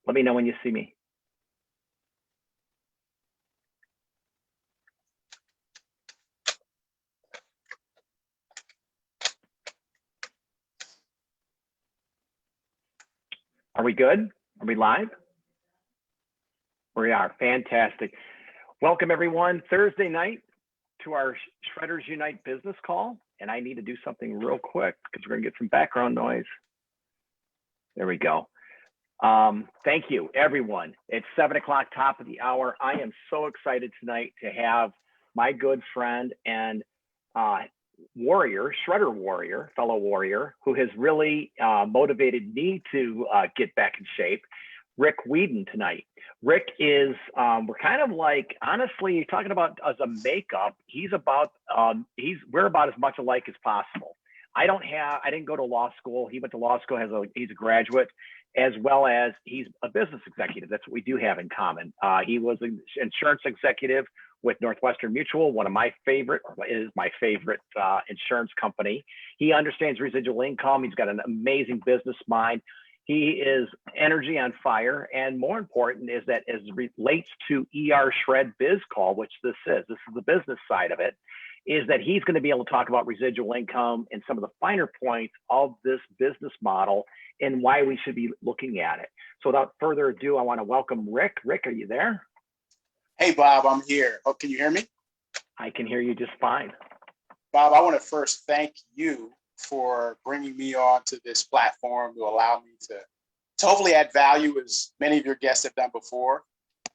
Let me know when you see me. Are we good? Are we live? We are. Fantastic. Welcome, everyone. Thursday night to our Shredders Unite business call. And I need to do something real quick because we're going to get some background noise. There we go. Thank you, everyone. It's 7 o'clock, top of the hour. I am so excited tonight to have my good friend and warrior, shredder warrior, fellow warrior, who has really motivated me to get back in shape, Rick Whedon tonight. Rick is, we're kind of like, honestly, talking about as a makeup, we're about as much alike as possible. I didn't go to law school. He went to law school, he's a graduate, as well as he's a business executive. That's what we do have in common. He was an insurance executive with Northwestern Mutual, my favorite insurance company. He understands residual income. He's got an amazing business mind. He is energy on fire. And more important is that as it relates to AirShred Biz Call, which this is the business side of it, is that he's going to be able to talk about residual income and some of the finer points of this business model and why we should be looking at it. So without further ado, I want to welcome Rick. Rick, are you there? Hey, Bob, I'm here. Oh, can you hear me? I can hear you just fine. Bob, I want to first thank you for bringing me on to this platform to allow me to hopefully add value as many of your guests have done before.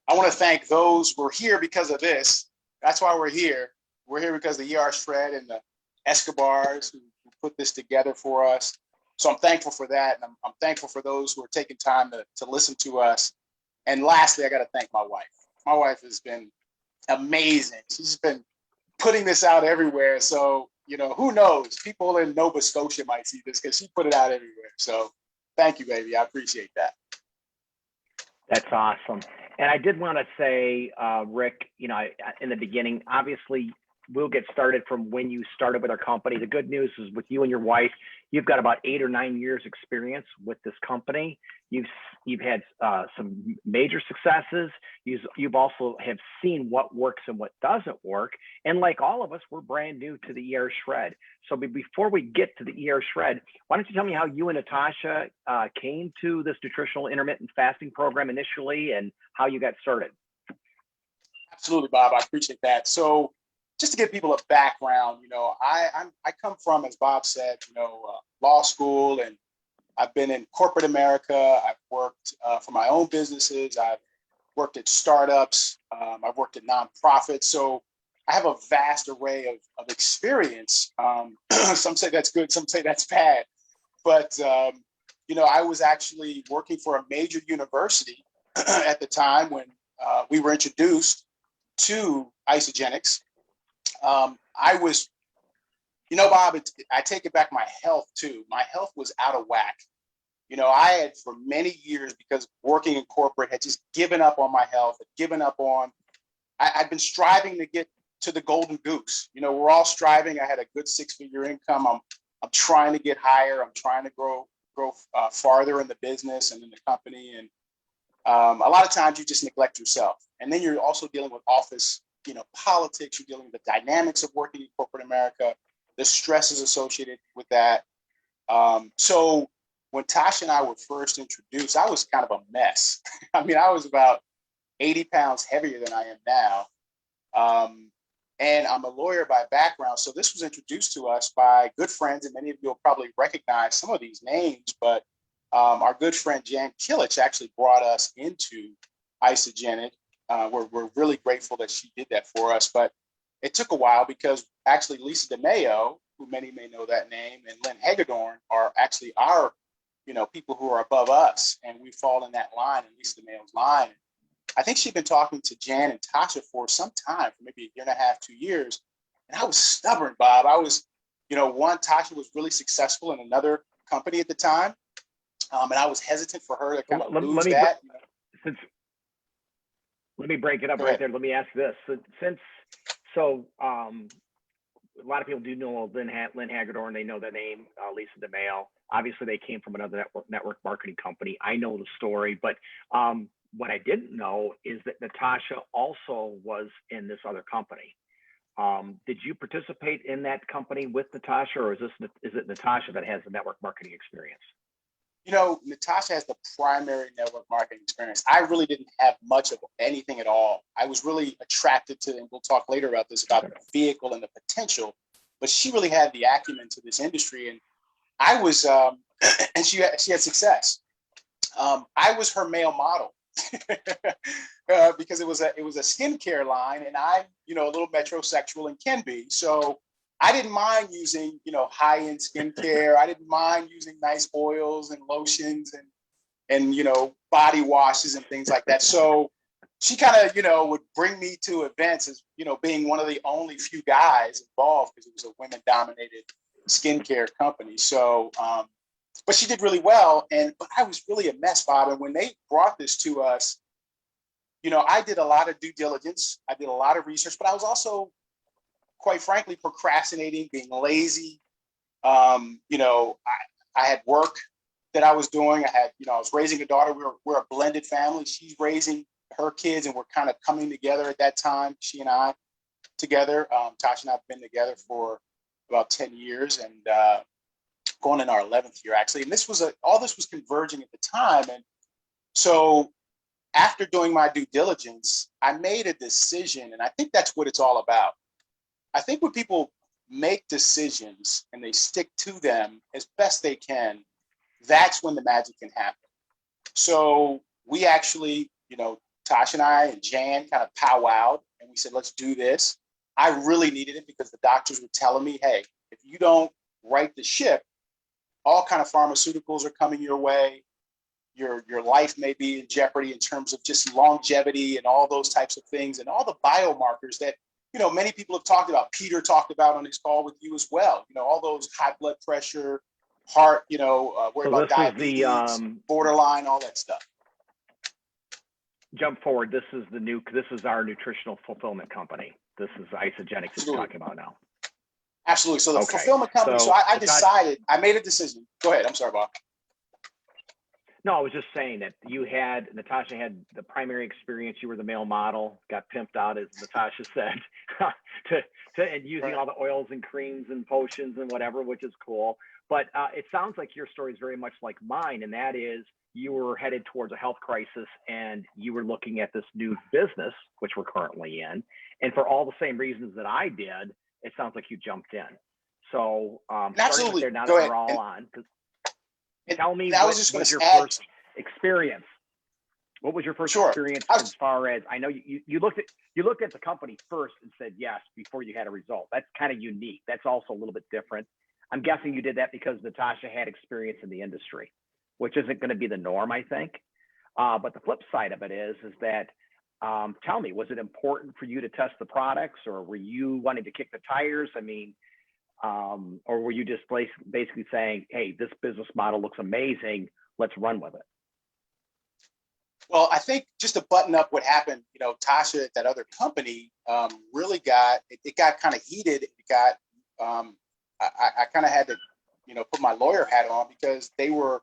I want to thank those who are here because of this. That's why we're here. We're here because of the AirShred and the Escobars who put this together for us. So I'm thankful for that. And I'm thankful for those who are taking time to listen to us. And lastly, I got to thank my wife. My wife has been amazing. She's been putting this out everywhere. So, who knows? People in Nova Scotia might see this because she put it out everywhere. So thank you, baby. I appreciate that. That's awesome. And I did want to say, Rick, in the beginning, obviously, we'll get started from when you started with our company. The good news is with you and your wife, you've got about 8 or 9 years experience with this company. You've had some major successes. You've also have seen what works and what doesn't work. And like all of us, we're brand new to the AirShred. So before we get to the AirShred, why don't you tell me how you and Natasha came to this nutritional intermittent fasting program initially and how you got started? Absolutely, Bob. I appreciate that. So just to give people a background, I come from, as Bob said, law school, and I've been in corporate America. I've worked for my own businesses. I've worked at startups. I've worked at nonprofits. So I have a vast array of experience. Some say that's good. Some say that's bad. But, I was actually working for a major university at the time when we were introduced to Isagenix. I was, Bob, I take it back, my health too. My health was out of whack. I had for many years, because working in corporate, had just given up on my health, had given up on, I'd been striving to get to the golden goose. We're all striving. I had a good 6-figure income. I'm trying to get higher. I'm trying to grow farther in the business and in the company. And a lot of times you just neglect yourself. And then you're also dealing with office politics. You're dealing with the dynamics of working in corporate America, the stresses associated with that. So when Tasha and I were first introduced, I was kind of a mess. I was about 80 pounds heavier than I am now. And I'm a lawyer by background. So this was introduced to us by good friends, and many of you will probably recognize some of these names, but our good friend Jan Kilich actually brought us into Isagenix. We're really grateful that she did that for us, but it took a while because actually Lisa DeMayo, who many may know that name, and Lynn Hagedorn are actually our, people who are above us, and we fall in that line, in Lisa DeMayo's line. I think she'd been talking to Jan and Tasha for some time, for maybe 1.5 years, 2 years, and I was stubborn, Bob. I was, Tasha was really successful in another company at the time, and I was hesitant for her to kind of lose that. Let me break it up right there. Let me ask this. a lot of people do know Lynn Hagedorn. They know the name, Lisa DeMail. Obviously, they came from another network marketing company. I know the story, but what I didn't know is that Natasha also was in this other company. Did you participate in that company with Natasha, or is it Natasha that has the network marketing experience? You know, Natasha has the primary network marketing experience. I really didn't have much of anything at all. I was really attracted to, and we'll talk later about this, about the vehicle and the potential, but she really had the acumen to this industry. And I was, and she had success. I was her male model because it was a skincare line, and I'm, you know, a little metrosexual and can be. So I didn't mind using, you know, high-end skincare. I didn't mind using nice oils and lotions and you know, body washes and things like that. So she kind of, you know, would bring me to events as, you know, being one of the only few guys involved, because it was a women-dominated skincare company. So, but she did really well. But I was really a mess, Bob. And when they brought this to us, you know, I did a lot of due diligence. I did a lot of research, but I was also, quite frankly, procrastinating, being lazy. You know, I had work that I was doing. I was raising a daughter. We're a blended family. She's raising her kids, and we're kind of coming together at that time. She and I together. Tasha and I have been together for about 10 years, and going in our 11th year, actually. And all this was converging at the time. And so after doing my due diligence, I made a decision, and I think that's what it's all about. I think when people make decisions and they stick to them as best they can, that's when the magic can happen. So we actually, you know, Tasha and I and Jan kind of powwowed, and we said, let's do this. I really needed it because the doctors were telling me, hey, if you don't right the ship, all kind of pharmaceuticals are coming your way. Your life may be in jeopardy in terms of just longevity and all those types of things, and all the biomarkers that, you know, many people have talked about. Peter talked about on his call with you as well. You know, all those high blood pressure, heart, you know, worry about diabetes, borderline, all that stuff. Jump forward. This is our nutritional fulfillment company. This is Isagenix that you're talking about now. Absolutely. So the fulfillment company. So I decided, I made a decision. Go ahead. I'm sorry, Bob. No, I was just saying that Natasha had the primary experience. You were the male model, got pimped out, as Natasha said, and using all the oils and creams and potions and whatever, which is cool. But it sounds like your story is very much like mine, and that is you were headed towards a health crisis, and you were looking at this new business, which we're currently in. And for all the same reasons that I did, it sounds like you jumped in. So absolutely. There, now that we're all on. Tell me, what was your first experience? What was your first experience as far as, I know you looked at the company first and said yes before you had a result. That's kind of unique. That's also a little bit different. I'm guessing you did that because Natasha had experience in the industry, which isn't going to be the norm, I think. But the flip side of it is that, tell me, was it important for you to test the products, or were you wanting to kick the tires? I mean, or were you just basically saying, hey, this business model looks amazing, let's run with it? Well, I think just to button up what happened, you know, Tasha at that other company really got kind of heated. It got, I kind of had to, you know, put my lawyer hat on because they were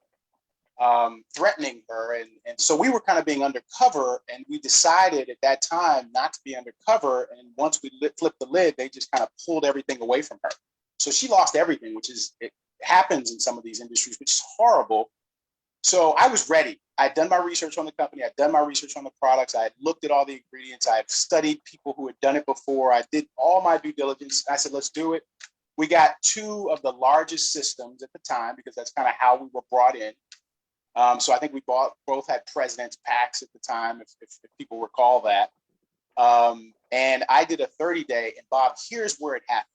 threatening her. And so we were kind of being undercover, and we decided at that time not to be undercover. And once we flipped the lid, they just kind of pulled everything away from her. So she lost everything, it happens in some of these industries, which is horrible. So I was ready. I'd done my research on the company. I'd done my research on the products. I had looked at all the ingredients. I had studied people who had done it before. I did all my due diligence. I said, let's do it. We got two of the largest systems at the time because that's kind of how we were brought in. So I think we both had president's packs at the time, if people recall that. And I did a 30-day. And Bob, here's where it happened.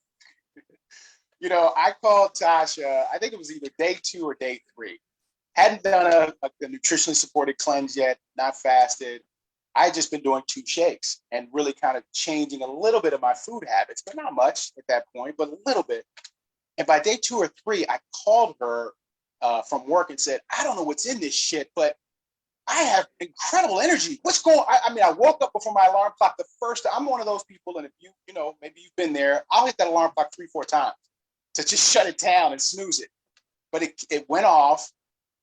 You know, I called Tasha, I think it was either day 2 or day 3. Hadn't done a nutritionally supported cleanse yet, not fasted. I had just been doing 2 shakes and really kind of changing a little bit of my food habits, but not much at that point, but a little bit. And by day 2 or 3, I called her from work and said, I don't know what's in this shit, but I have incredible energy. What's going on? I mean, I woke up before my alarm clock. I'm one of those people, and if you know, maybe you've been there, I'll hit that alarm clock 3-4 times to just shut it down and snooze it. But it went off.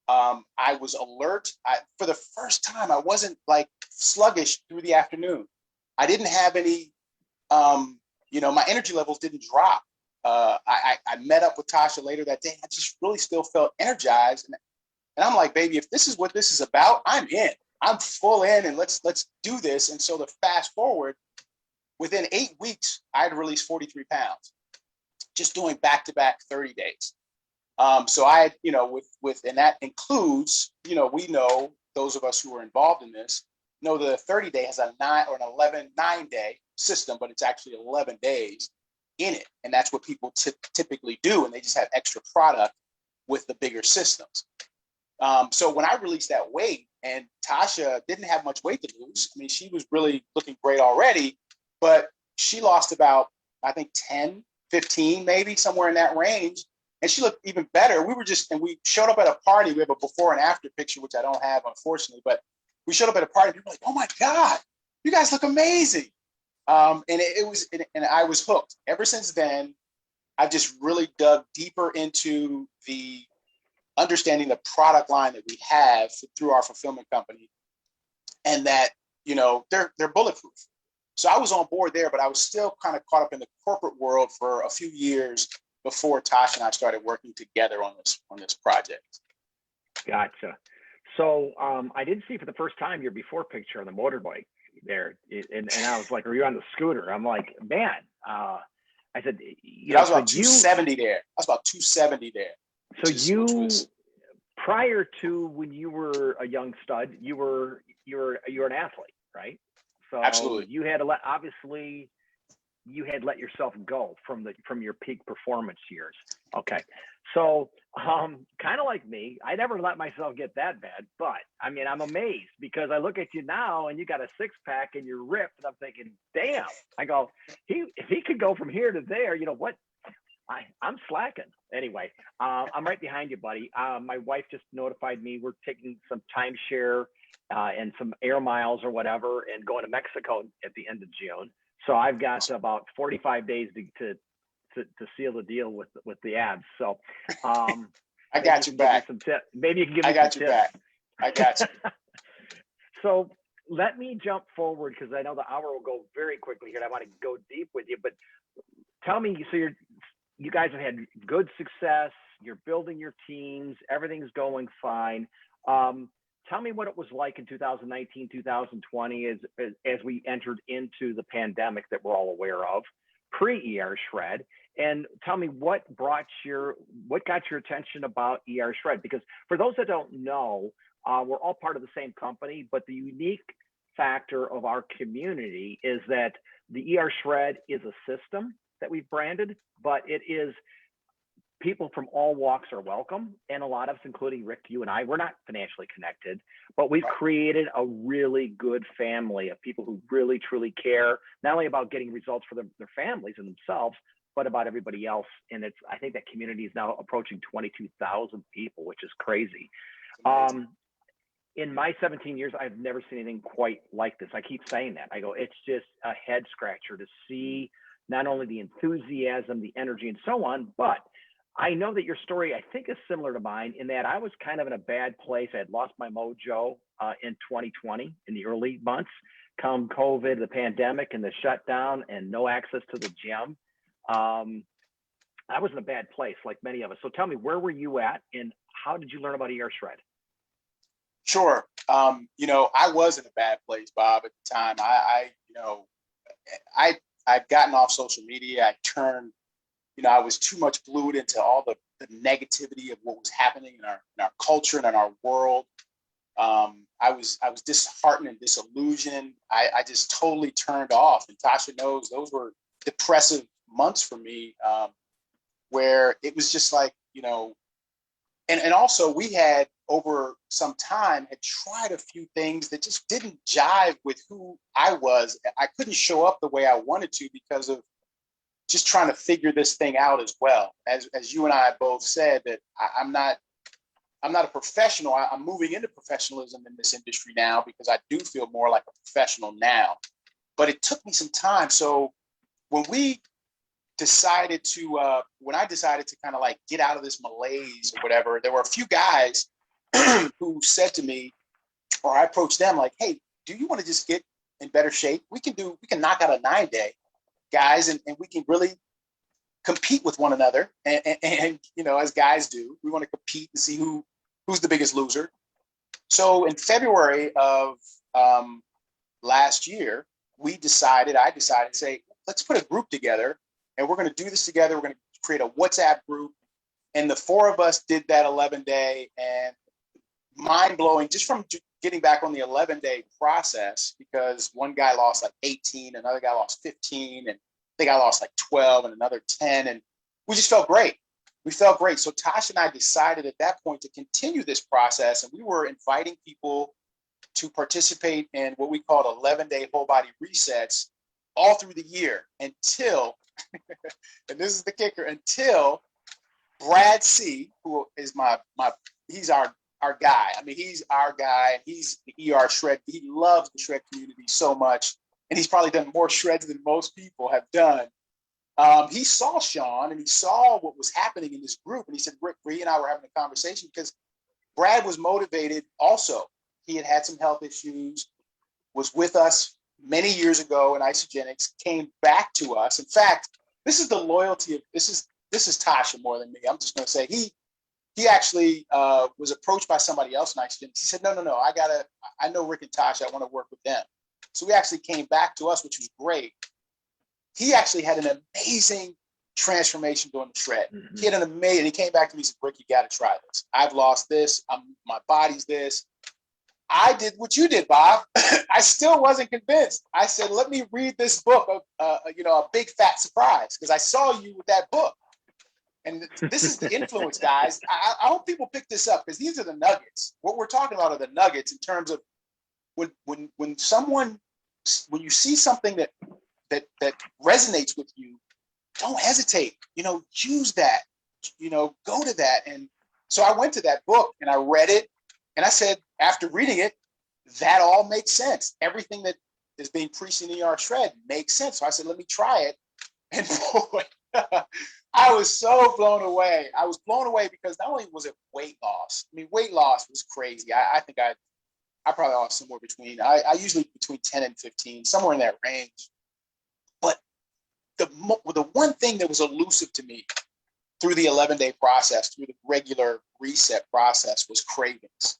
I was alert. For the first time, I wasn't like sluggish through the afternoon. I didn't have any, my energy levels didn't drop. I met up with Tasha later that day. I just really still felt energized. And I'm like, baby, if this is what this is about, I'm in. I'm full in, and let's do this. And so to fast forward, within 8 weeks, I had released 43 pounds, just doing back-to-back 30 days. So I, and that includes, we know, those of us who are involved in this, know that a 30-day has a 9-day system, but it's actually 11 days in it. And that's what people typically do. And they just have extra product with the bigger systems. So when I released that weight, and Tasha didn't have much weight to lose, I mean, she was really looking great already, but she lost about, I think, 10, 15, maybe somewhere in that range. And she looked even better. And we showed up at a party. We have a before and after picture, which I don't have, unfortunately, but we showed up at a party. People were like, oh my God, you guys look amazing. And I was hooked. Ever since then, I've just really dug deeper into the understanding the product line that we have through our fulfillment company, and that, they're bulletproof. So I was on board there, but I was still kind of caught up in the corporate world for a few years before Tasha and I started working together on this project. Gotcha. So I did see for the first time your before picture on the motorbike there, and I was like, "Are you on the scooter?" I'm like, "Man," I said, I was about 270 there. I was about 270 there. So prior to when you were a young stud, you were an athlete, right? So absolutely, you had to let yourself go from your peak performance years. Okay. So kind of like me, I never let myself get that bad, but I mean, I'm amazed because I look at you now and you got a 6-pack and you're ripped, and I'm thinking, damn. I go, if he could go from here to there, you know what? I'm slacking. Anyway, I'm right behind you, buddy. My wife just notified me we're taking some timeshare and some air miles or whatever, and going to Mexico at the end of June. So I've got about 45 days to seal the deal with the abs. So I got you back. Maybe you can give me some tips. I got you back. I got you. So let me jump forward because I know the hour will go very quickly here, and I want to go deep with you. But tell me, so you guys have had good success. You're building your teams. Everything's going fine. Tell me what it was like in 2019, 2020 as we entered into the pandemic that we're all aware of, pre-AirShred, and tell me what got your attention about AirShred, because for those that don't know, we're all part of the same company, but the unique factor of our community is that the AirShred is a system that we've branded, but it is people from all walks are welcome. And a lot of us, including Rick, you and I, we're not financially connected, but we've created a really good family of people who really, truly care, not only about getting results for their families and themselves, but about everybody else. And I think that community is now approaching 22,000 people, which is crazy. In my 17 years, I've never seen anything quite like this. I keep saying that. I go, it's just a head scratcher to see not only the enthusiasm, the energy, and so on, but I know that your story, I think, is similar to mine in that I was kind of in a bad place. I had lost my mojo in 2020 in the early months, come COVID, the pandemic, and the shutdown, and no access to the gym. I was in a bad place, like many of us. So tell me, where were you at, and how did you learn about AirShred? Sure. I was in a bad place, Bob, at the time. I'd gotten off social media. I was too much glued into all the negativity of what was happening in our culture and in our world. I was disheartened and disillusioned. I just totally turned off. And Tasha knows those were depressive months for me, where it was just like, and also we had over some time had tried a few things that just didn't jive with who I was. I couldn't show up the way I wanted to because of just trying to figure this thing out as well. As you and I both said, that I'm not I'm not a professional. I'm moving into professionalism in this industry now because I do feel more like a professional now. But it took me some time. So when we decided to, when I decided to kind of like get out of this malaise or whatever, there were a few guys who said to me, or I approached them like, hey, do you want to just get in better shape? We can knock out a 9-day, guys, and we can really compete with one another. And you know, as guys do, we want to compete and see who's the biggest loser. So in February of last year, I decided to say, let's put a group together and we're going to do this together. We're going to create a WhatsApp group. And the 4 of us did that 11-day, and mind blowing just from getting back on the 11-day process, because one guy lost like 18, another guy lost 15, and I think I lost like 12 and another 10. And we just felt great. We felt great. So Tasha and I decided at that point to continue this process, and we were inviting people to participate in what we called 11-day whole body resets all through the year until, and this is the kicker, until Brad C., who is he's our guy. I mean, he's our guy. He's the AirShred. He loves the shred community so much, and he's probably done more shreds than most people have done. He saw Sean and he saw what was happening in this group, and he said, Rick, he and I were having a conversation because Brad was motivated also. He had some health issues, was with us many years ago in Isagenix, came back to us. In fact, this is the loyalty of, this is Tasha more than me. I'm just going to say he actually was approached by somebody else in Isagenix. He said, no, I know Rick and Tasha, I want to work with them. So he actually came back to us, which was great. He actually had an amazing transformation during the shred. Mm-hmm. He came back to me and said, Rick, you got to try this. I've lost this. My body's this. I did what you did, Bob. I still wasn't convinced. I said, let me read this book, A Big Fat Surprise, because I saw you with that book. And this is the influence, guys. I hope people pick this up, because these are the nuggets. What we're talking about are the nuggets in terms of when you see something that resonates with you, don't hesitate. Use that. Go to that. And so I went to that book and I read it, and I said, after reading it, that all makes sense. Everything that is being preached in the AirShred makes sense. So I said, let me try it. And boy, I was so blown away. I was blown away because not only was it weight loss. I mean, weight loss was crazy. I think I probably lost somewhere between, I usually between 10 and 15, somewhere in that range. But the one thing that was elusive to me through the 11-day process, through the regular reset process, was cravings.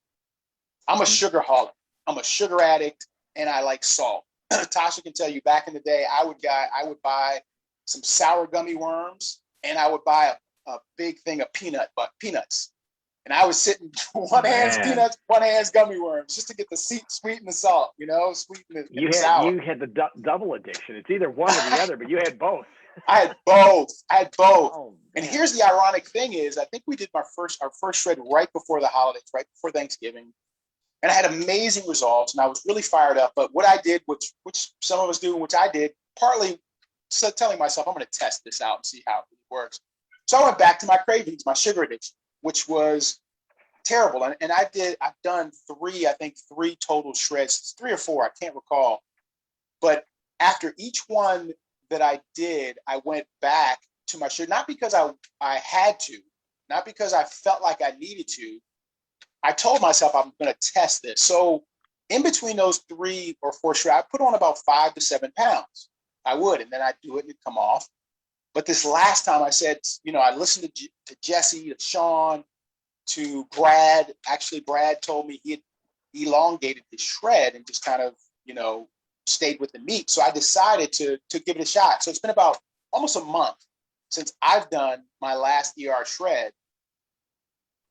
I'm a sugarholic. I'm a sugar addict, and I like salt. Tasha can tell you, back in the day, I would buy some sour gummy worms, and I would buy a big thing of peanuts. And I was sitting one hand's peanuts, one hand's gummy worms, just to get the sweet and the salt, sweet and the sour. You had the double addiction. It's either one or the other, but you had both. I had both. Oh, and here's the ironic thing is, I think we did our first shred right before the holidays, right before Thanksgiving. And I had amazing results, and I was really fired up. But what I did, which some of us do, which I did, partly telling myself, I'm going to test this out and see how it works. So I went back to my cravings, my sugar addiction, which was terrible. And I've done three total shreds, 3 or 4, I can't recall. But after each one that I did, I went back to my shred, not because I had to, not because I felt like I needed to. I told myself I'm going to test this. So in between those 3 or 4 shreds, I put on about 5 to 7 pounds. I would, and then I'd do it and it'd come off. But this last time I said, I listened to Jesse, to Sean, to Brad. Actually, Brad told me he had elongated his shred and just kind of, stayed with the meat. So I decided to give it a shot. So it's been about almost a month since I've done my last AirShred.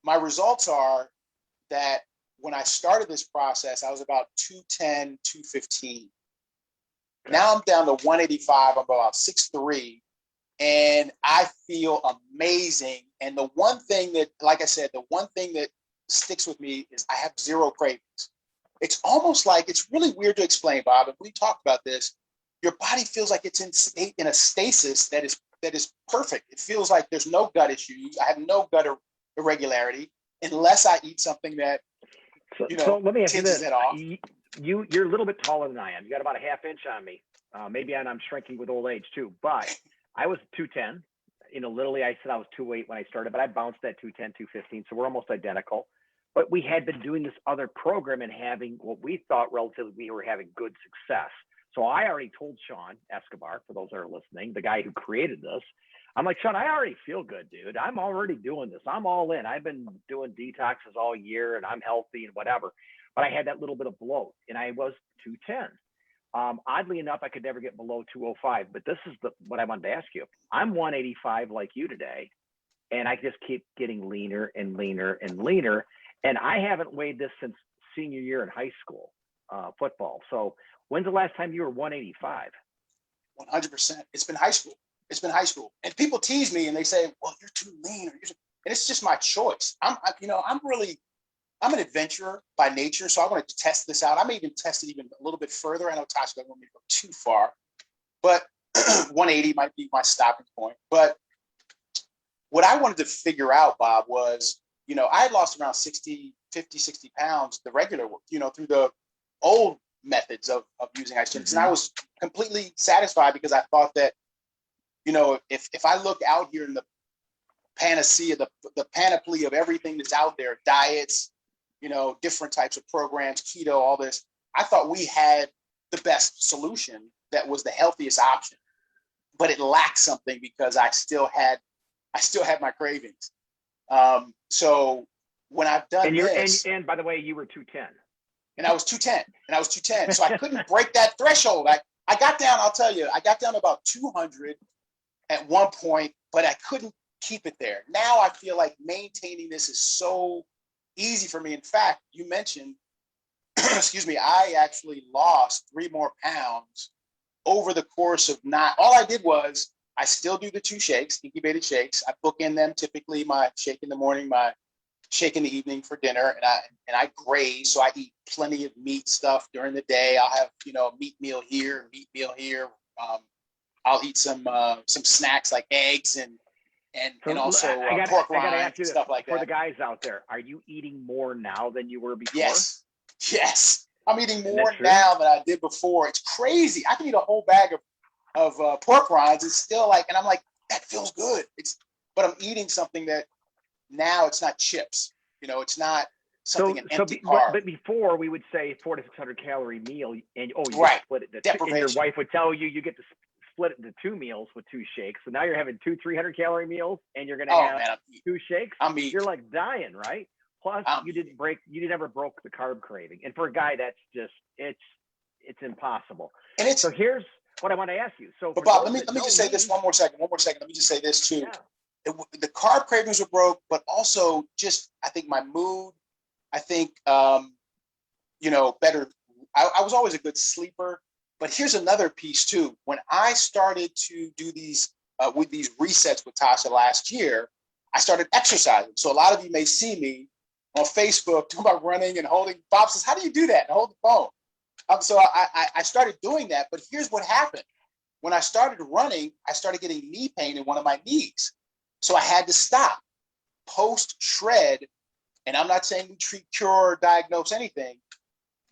My results are that when I started this process, I was about 210, 215. Now I'm down to 185. I'm about 6'3", and I feel amazing. And the one thing that, like I said, the one thing that sticks with me is I have 0 cravings. It's almost like, it's really weird to explain, Bob. And we talked about this. Your body feels like it's in a stasis that is perfect. It feels like there's no gut issues. I have no gut irregularity. unless I eat something that, So let me ask you tinges this. it off. You're a little bit taller than I am. You got about a half inch on me. Maybe I'm shrinking with old age too, but I was 210. Literally I said I was 2'8" when I started, but I bounced at 210, 215. So we're almost identical. But we had been doing this other program and having what we thought relatively we were having good success. So I already told Sean Escobar, for those that are listening, the guy who created this, I'm like, Sean, I already feel good, dude. I'm already doing this. I'm all in. I've been doing detoxes all year and I'm healthy and whatever. But I had that little bit of bloat and I was 210. Oddly enough, I could never get below 205, but this is what I wanted to ask you. I'm 185 like you today, and I just keep getting leaner and leaner and leaner. And I haven't weighed this since senior year in high school football. So when's the last time you were 185? 100%. It's been high school. It's been high school. And people tease me and they say, well, you're too lean. And it's just my choice. I'm an adventurer by nature. So I want to test this out. I may even test it even a little bit further. I know Tasha doesn't want me to go too far, but 180 might be my stopping point. But what I wanted to figure out, Bob, was, I had lost around 60 pounds, the regular, through the old methods of using Isagenix. And I was completely satisfied because I thought that, if I look out here in the panacea, the panoply of everything that's out there, diets, different types of programs, keto, all this, I thought we had the best solution that was the healthiest option, but it lacked something because I still had my cravings. So when I've done this, and by the way, you were 210. And I was 210. So I couldn't break that threshold. I got down, I'll tell you, I got down to about 200 at one point, but I couldn't keep it there. Now I feel like maintaining this is so easy for me. In fact, you mentioned, excuse me, I actually lost 3 more pounds over the course of all I did was I still do the 2 shakes, incubated shakes. I book in them, typically my shake in the morning, my shake in the evening for dinner, and I graze. So I eat plenty of meat stuff during the day. I'll have, meat meal here, meat meal here. I'll eat some snacks like eggs and also pork rinds and stuff like that. For the guys out there, are you eating more now than you were before? Yes. I'm eating more now than I did before. It's crazy. I can eat a whole bag of pork rinds. It's still and I'm like, that feels good. But I'm eating something that now it's not chips. It's not something an empty carb. But before we would say 400 to 600 calorie meal, and you split it. And your wife would tell you get to split it into 2 meals with 2 shakes. So now you're having 300 calorie meals, and you're going to have 2 shakes. You're like dying, right? Plus, you never broke the carb craving. And for a guy, that's just it's impossible. And so here's what I want to ask you. So, but Bob, let me just say this one more second. Let me just say this too. Yeah. The carb cravings were broke, but also just I think my mood. I think better. I was always a good sleeper. But here's another piece too. When I started to do these with these resets with Tasha last year, I started exercising. So a lot of you may see me on Facebook talking about running and holding. Bob says, "How do you do that?" And hold the phone. So I started doing that. But here's what happened. When I started running, I started getting knee pain in one of my knees. So I had to stop. Post-shred, and I'm not saying we treat, cure, or diagnose anything,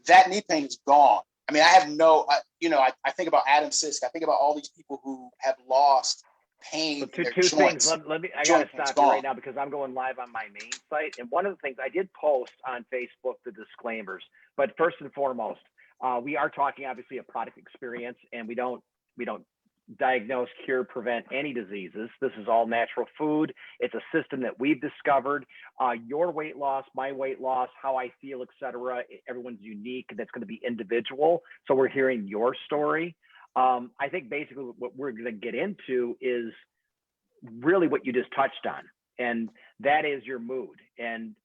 that knee pain is gone. I mean, I have I think about Adam Sisk. I think about all these people who have lost pain in their joints. Things. I got to stop you right now because I'm going live on my main site. And one of the things I did post on Facebook, the disclaimers. But first and foremost, we are talking obviously a product experience, and we don't diagnose, cure, prevent any diseases. This is all natural food. It's a system that we've discovered. Your weight loss, my weight loss, how I feel, etc. Everyone's unique. That's going to be individual. So we're hearing your story. I think basically what we're going to get into is really what you just touched on, and that is your mood. And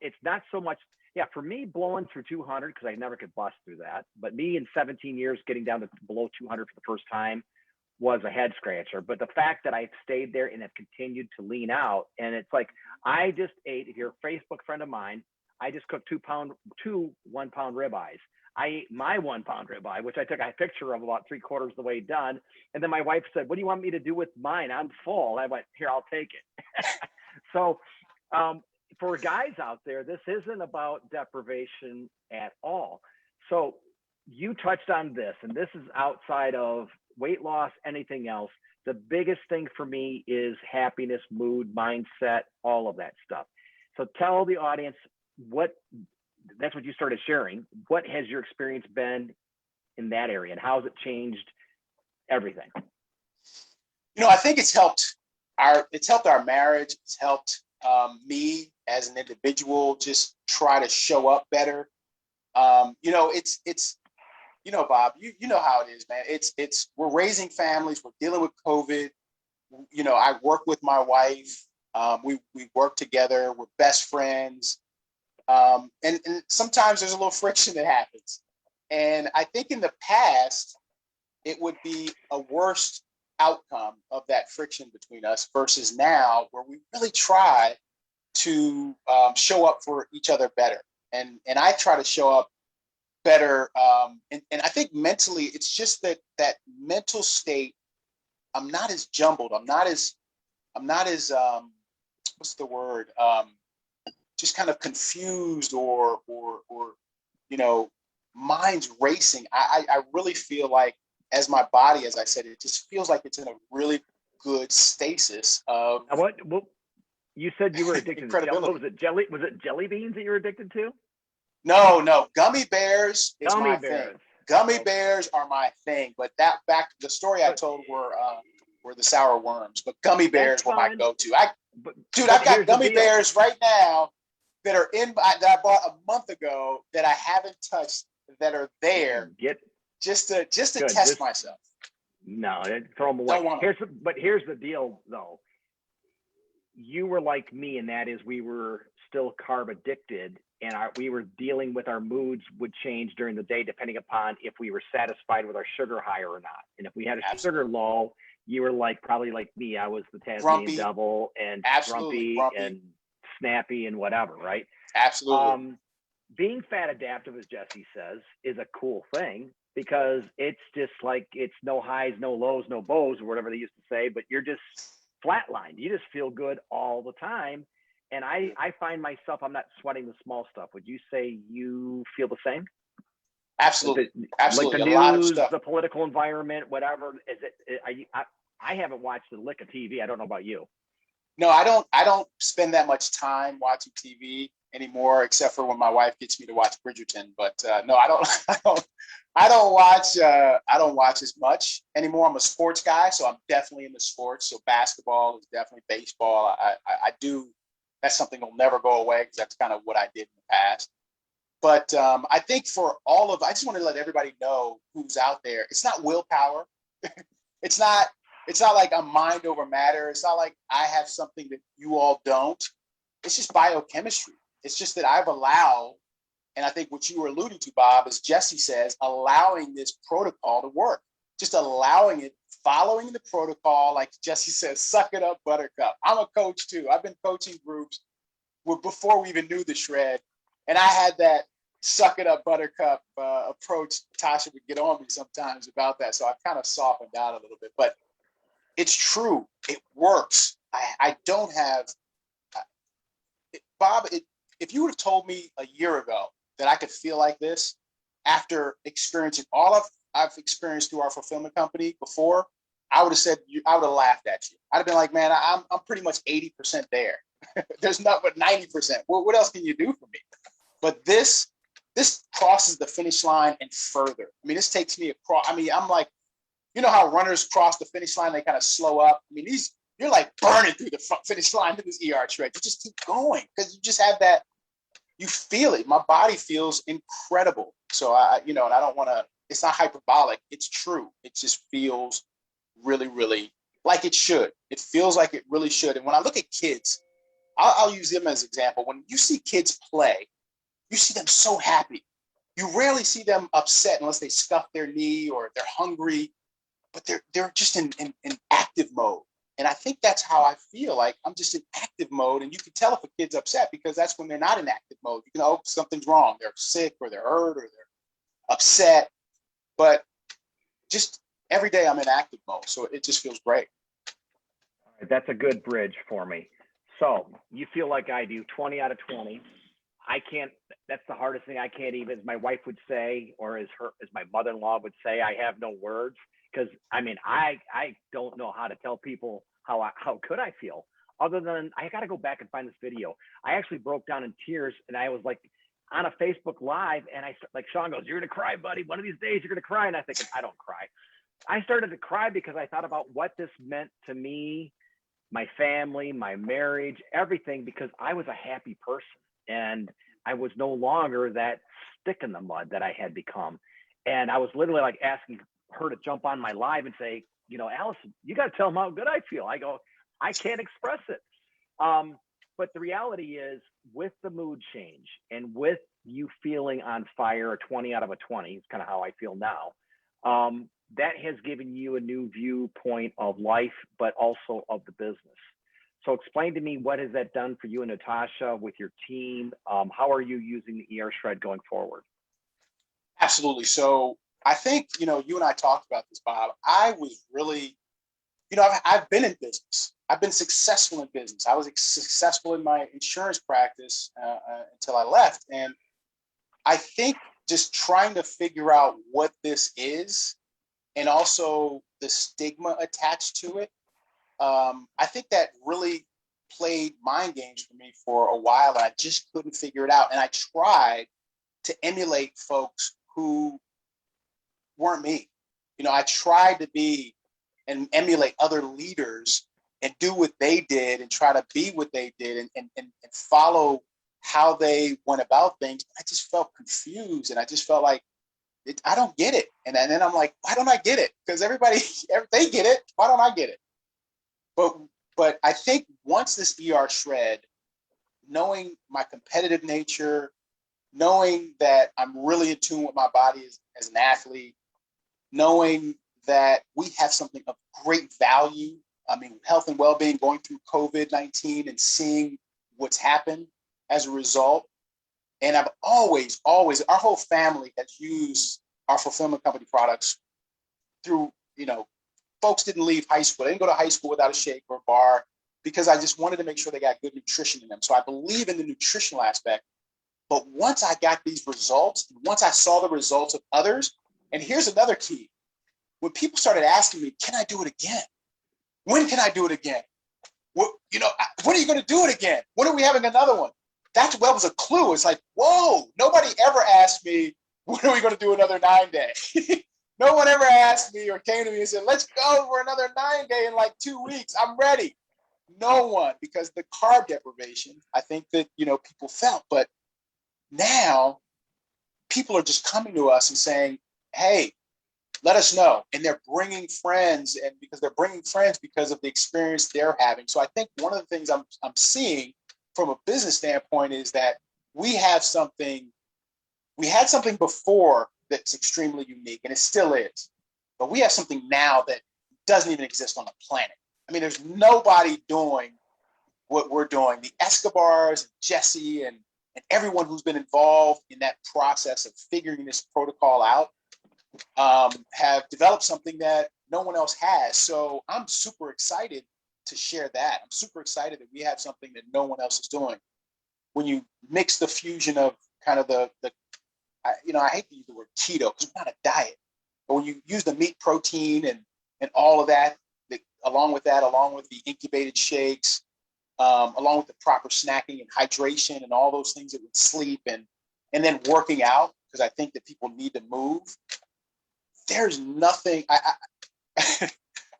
it's not so much, for me, blowing through 200, because I never could bust through that. But me in 17 years getting down to below 200 for the first time was a head scratcher. But the fact that I've stayed there and have continued to lean out, and it's like, I just ate, if you're a Facebook friend of mine, I just cooked 2 1-pound ribeyes. I ate my 1-pound ribeye, which I took a picture of about 3/4 of the way done. And then my wife said, "What do you want me to do with mine? I'm full." I went, "Here, I'll take it." So for guys out there, this isn't about deprivation at all. So you touched on this, and this is outside of weight loss, anything else. The biggest thing for me is happiness, mood, mindset, all of that stuff. So tell the audience that's what you started sharing. What has your experience been in that area, and how has it changed everything? I think it's helped our marriage. It's helped me as an individual just try to show up better. Bob, you know how it is, man. We're raising families. We're dealing with COVID. I work with my wife. We work together. We're best friends. And sometimes there's a little friction that happens. And I think in the past, it would be a worse outcome of that friction between us versus now, where we really try to show up for each other better. And I try to show up better. And I think mentally, it's just that mental state. I'm not as jumbled. I'm not as what's the word? Just kind of confused or mind's racing. I really feel like, as my body, as I said, it just feels like it's in a really good stasis of what you said you were addicted to. Incredibility. What was it? Jelly? Was it jelly beans that you were addicted to? No, gummy bears is Gummy my bears. thing. Gummy bears are my thing. But back the story I told were the sour worms, but gummy bears were my go-to. I've got gummy bears right now that I bought a month ago that I haven't touched, that are there just to test myself. No, throw them away. Here's the deal, though. You were like me, and that is we were still carb addicted, and we were dealing with our moods would change during the day depending upon if we were satisfied with our sugar high or not. And if we had a sugar low, you were probably like me. I was the Tasmanian devil and grumpy and snappy and whatever, right? Absolutely. Being fat adaptive, as Jesse says, is a cool thing, because it's just like, it's no highs, no lows, no bows, or whatever they used to say, but you're just flatlined. You just feel good all the time. And I find myself, I'm not sweating the small stuff. Would you say you feel the same? Absolutely. Absolutely. Like the a lot news, of stuff. the political environment, whatever. I haven't watched a lick of TV. I don't know about you. No, I don't spend that much time watching TV anymore, except for when my wife gets me to watch Bridgerton. But no, I don't watch as much anymore. I'm a sports guy, so I'm definitely into sports. So basketball is definitely baseball. I do. That's something that'll never go away, because that's kind of what I did in the past. But I think I just want to let everybody know who's out there. It's not willpower. It's not like I'm mind over matter. It's not like I have something that you all don't. It's just biochemistry. It's just that I've allowed, and I think what you were alluding to, Bob, as Jesse says, allowing this protocol to work. Just allowing it, following the protocol, like Jesse says, suck it up, buttercup. I'm a coach too. I've been coaching groups before we even knew the shred. And I had that suck it up, buttercup approach. Tasha would get on me sometimes about that. So I've kind of softened out a little bit. But it's true. It works. I don't have... Bob, if you would have told me a year ago that I could feel like this after experiencing all I've experienced through our fulfillment company before, I would have laughed at you. I'd have been like, man, I'm pretty much 80% there. There's not but 90%. What else can you do for me? But this crosses the finish line and further. I mean, this takes me across. I mean, I'm like, you know how runners cross the finish line, they kind of slow up. I mean, you're like burning through the finish line to this AirShred. You just keep going because you just have that. You feel it. My body feels incredible. So and I don't want to. It's not hyperbolic. It's true. It just feels really, really like it should. It feels like it really should. And when I look at kids, I'll use them as an example. When you see kids play, you see them so happy. You rarely see them upset unless they scuff their knee or they're hungry, but they're just in active mode. And I think that's how I feel. Like I'm just in active mode. And you can tell if a kid's upset because that's when they're not in active mode. You know, something's wrong. They're sick or they're hurt or they're upset. But just every day I'm in active mode. So it just feels great. All right, that's a good bridge for me. So you feel like I do, 20 out of 20. I can't, that's the hardest thing. I can't even, as my wife would say, or as my mother-in-law would say, I have no words. Because I mean, I don't know how to tell people how good I feel, other than I got to go back and find this video. I actually broke down in tears, and I was like on a Facebook Live, and like Sean goes, "You're gonna cry, buddy. One of these days you're gonna cry." And I think, I don't cry. I started to cry because I thought about what this meant to me, my family, my marriage, everything, because I was a happy person, and I was no longer that stick in the mud that I had become. And I was literally like asking her to jump on my live and say, you know, Allison, you got to tell them how good I feel. I go, I can't express it. But the reality is, with the mood change and with you feeling on fire, a 20 out of a 20, it's kind of how I feel now. That has given you a new viewpoint of life, but also of the business. So explain to me, what has that done for you and Natasha with your team? How are you using the AirShred going forward? Absolutely. So I think, you know, you and I talked about this, Bob. I was really, you know, I've been in business. I've been successful in business. I was successful in my insurance practice until I left. And I think just trying to figure out what this is, and also the stigma attached to it, I think that really played mind games for me for a while, and I just couldn't figure it out. And I tried to emulate folks who weren't me. You know, I tried to be and emulate other leaders and do what they did and try to be what they did and follow how they went about things. I just felt confused, and I just felt like, I don't get it. And then I'm like, why don't I get it? Because everybody, they get it. Why don't I get it? But I think once this AirShred, knowing my competitive nature, knowing that I'm really in tune with my body as an athlete, knowing that we have something of great value. I mean, health and well-being, going through COVID-19 and seeing what's happened as a result. And I've always, our whole family has used our fulfillment company products through, you know, folks didn't leave high school. They didn't go to high school without a shake or a bar, because I just wanted to make sure they got good nutrition in them. So I believe in the nutritional aspect. But once I got these results, once I saw the results of others, and here's another key. When people started asking me, can I do it again? When can I do it again? What, you know, when are you going to do it again? When are we having another one? That was a clue. It's like, whoa, nobody ever asked me, when are we going to do another 9-day? No one ever asked me or came to me and said, let's go for another 9-day in like 2 weeks. I'm ready. No one, because the carb deprivation, I think that, you know, people felt. But now people are just coming to us and saying, hey, let us know. And they're bringing friends, and because they're bringing friends because of the experience they're having. So I think one of the things I'm seeing from a business standpoint is that we had something before that's extremely unique, and it still is. But we have something now that doesn't even exist on the planet. I mean, there's nobody doing what we're doing. The Escobars, Jesse, and everyone who's been involved in that process of figuring this protocol out have developed something that no one else has. So I'm super excited to share that. I'm super excited that we have something that no one else is doing. When you mix the fusion of kind of I hate to use the word keto because it's not a diet, but when you use the meat protein and all of that, along with the incubated shakes, along with the proper snacking and hydration and all those things that with sleep and then working out, because I think that people need to move. There's nothing. I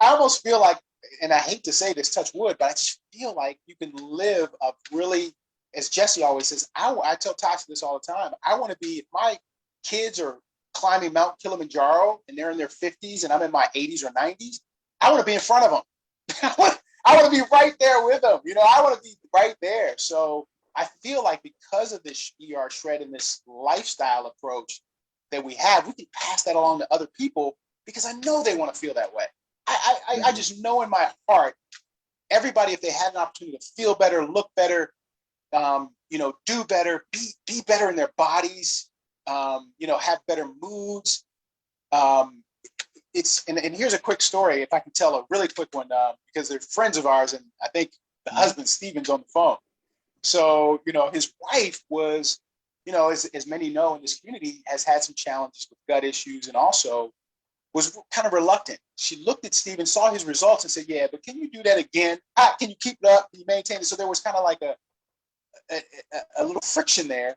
almost feel like, and I hate to say this, touch wood, but I just feel like you can live a really, as Jesse always says, I tell Tasha this all the time. I want to be, if my kids are climbing Mount Kilimanjaro and they're in their 50s and I'm in my 80s or 90s, I want to be in front of them. I want to be right there with them. You know, I want to be right there. So I feel like because of this AirShred and this lifestyle approach that we have, we can pass that along to other people, because I know they want to feel that way. I just know in my heart, everybody, if they had an opportunity to feel better, look better, do better, be better in their bodies, have better moods. And here's a quick story, if I can tell a really quick one, because they're friends of ours, and I think the husband, Stephen's on the phone. So, his wife was, as many know in this community, has had some challenges with gut issues and also was kind of reluctant. She looked at Stephen, saw his results and said, yeah, but can you do that again? Can you keep it up? Can you maintain it? So there was kind of like a little friction there.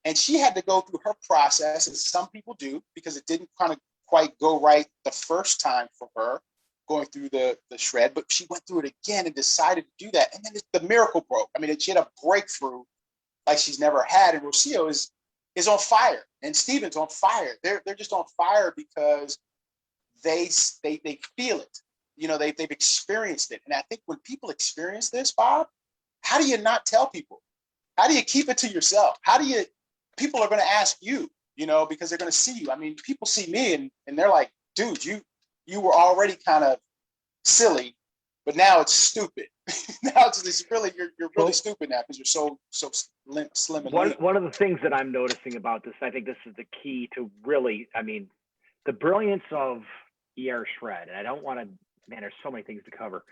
And she had to go through her process, as some people do, because it didn't kind of quite go right the first time for her going through the shred, but she went through it again and decided to do that. And then the miracle broke. I mean, she had a breakthrough like she's never had. And Rocio is on fire, and Stephen's on fire. They're just on fire because they feel it. They've experienced it. And I think when people experience this, Bob, how do you not tell people? How do you keep it to yourself? People are going to ask you, because they're going to see you. I mean, people see me and they're like, dude, you were already kind of silly, but now it's stupid. Now it's really, you're really stupid now because you're so slim and lean. One of the things that I'm noticing about this, I think this is the key to really, the brilliance of AirShred, and I don't want to, man, there's so many things to cover.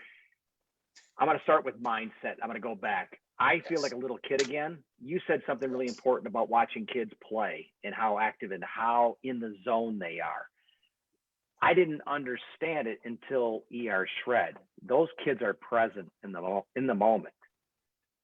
I'm going to start with mindset. I'm going to go back. I feel like a little kid again. You said something really important about watching kids play and how active and how in the zone they are. I didn't understand it until AirShred. Those kids are present in the moment.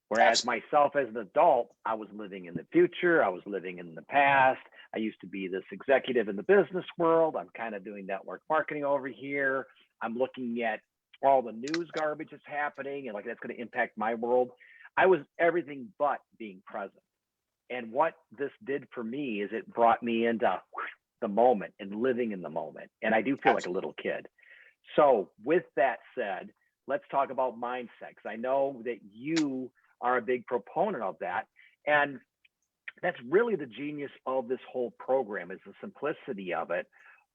Whereas myself as an adult, I was living in the future. I was living in the past. I used to be this executive in the business world. I'm kind of doing network marketing over here. I'm looking at all the news garbage that's happening and like that's going to impact my world. I was everything but being present. And what this did for me is it brought me into the moment and living in the moment. And I do feel like a little kid. So with that said, let's talk about mindset, because I know that you are a big proponent of that. And that's really the genius of this whole program, is the simplicity of it.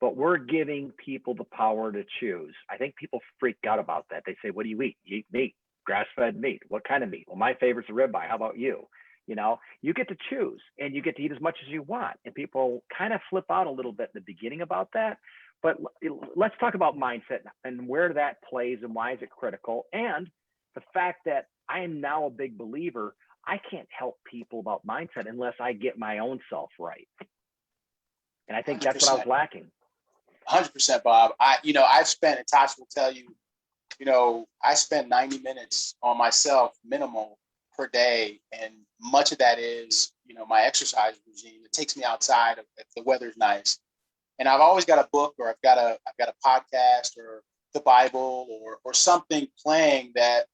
But we're giving people the power to choose. I think people freak out about that. They say, what do you eat? You eat meat, grass-fed meat. What kind of meat? Well, my favorite's a ribeye. How about you? You get to choose and you get to eat as much as you want. And people kind of flip out a little bit in the beginning about that. But let's talk about mindset and where that plays and why is it critical. And the fact that I am now a big believer, I can't help people about mindset unless I get my own self right. And I think 100%. That's what I was lacking. 100%, Bob. I've spent, and Tasha will tell you, I spend 90 minutes on myself minimal per day. And much of that is, my exercise regime. It takes me outside if the weather's nice. And I've always got a book, or I've got a podcast or the Bible or something playing that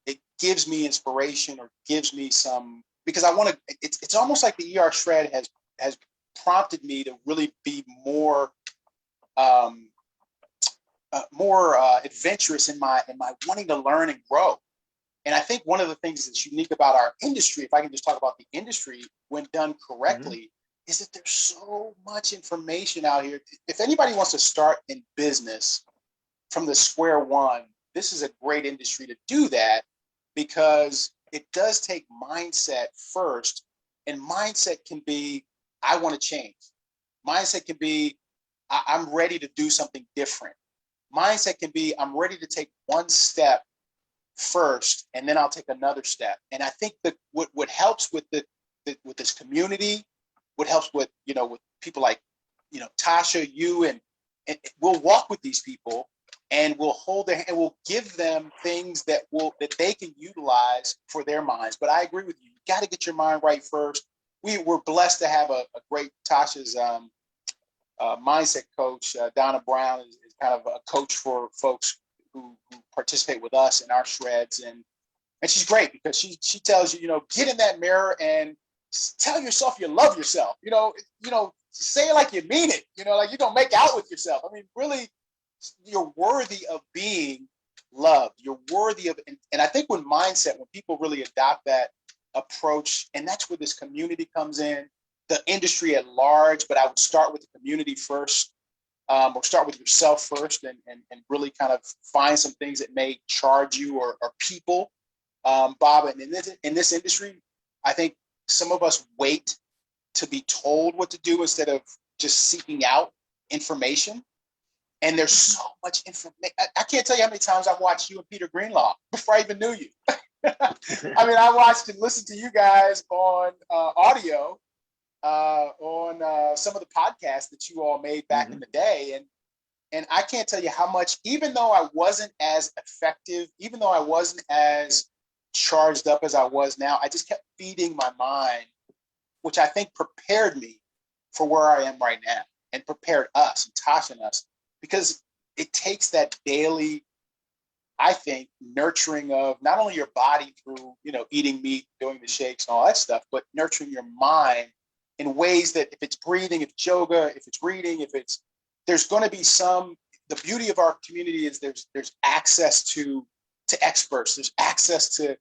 it gives me inspiration or gives me some, because I want to, it's almost like the AirShred has prompted me to really be more adventurous in my wanting to learn and grow. And I think one of the things that's unique about our industry, if I can just talk about the industry when done correctly, is that there's so much information out here. If anybody wants to start in business from the square one, this is a great industry to do that, because it does take mindset first. And mindset can be, I want to change. Mindset can be, I'm ready to do something different. Mindset can be, I'm ready to take one step first, and then I'll take another step. And I think that what helps with with this community, what helps with with people like Tasha, you, and we'll walk with these people, and we'll hold their hand, and we'll give them things that they can utilize for their minds. But I agree with you. You got to get your mind right first. We're blessed to have a great Tasha's mindset coach. Donna Brown is kind of a coach for folks who participate with us in our shreds, and she's great because she tells you, get in that mirror and tell yourself you love yourself. Say it like you mean it. Like you don't make out with yourself. I mean, really, you're worthy of being loved. You're worthy of, and I think when people really adopt that approach, and that's where this community comes in, the industry at large, but I would start with the community first, or start with yourself first, and really kind of find some things that may charge you or people, Bob. And in this industry, I think some of us wait to be told what to do instead of just seeking out information. And there's so much information. I can't tell you how many times I've watched you and Peter Greenlaw before I even knew you. I mean, I watched and listened to you guys on audio, on some of the podcasts that you all made back in the day. And I can't tell you how much, even though I wasn't as effective, even though I wasn't as charged up as I was now, I just kept feeding my mind, which I think prepared me for where I am right now and prepared us and Tasha and us, because it takes that daily, I think, nurturing of not only your body through, eating meat, doing the shakes and all that stuff, but nurturing your mind in ways that if it's breathing, if it's yoga, if it's reading, there's going to be the beauty of our community is there's access to experts, there's access to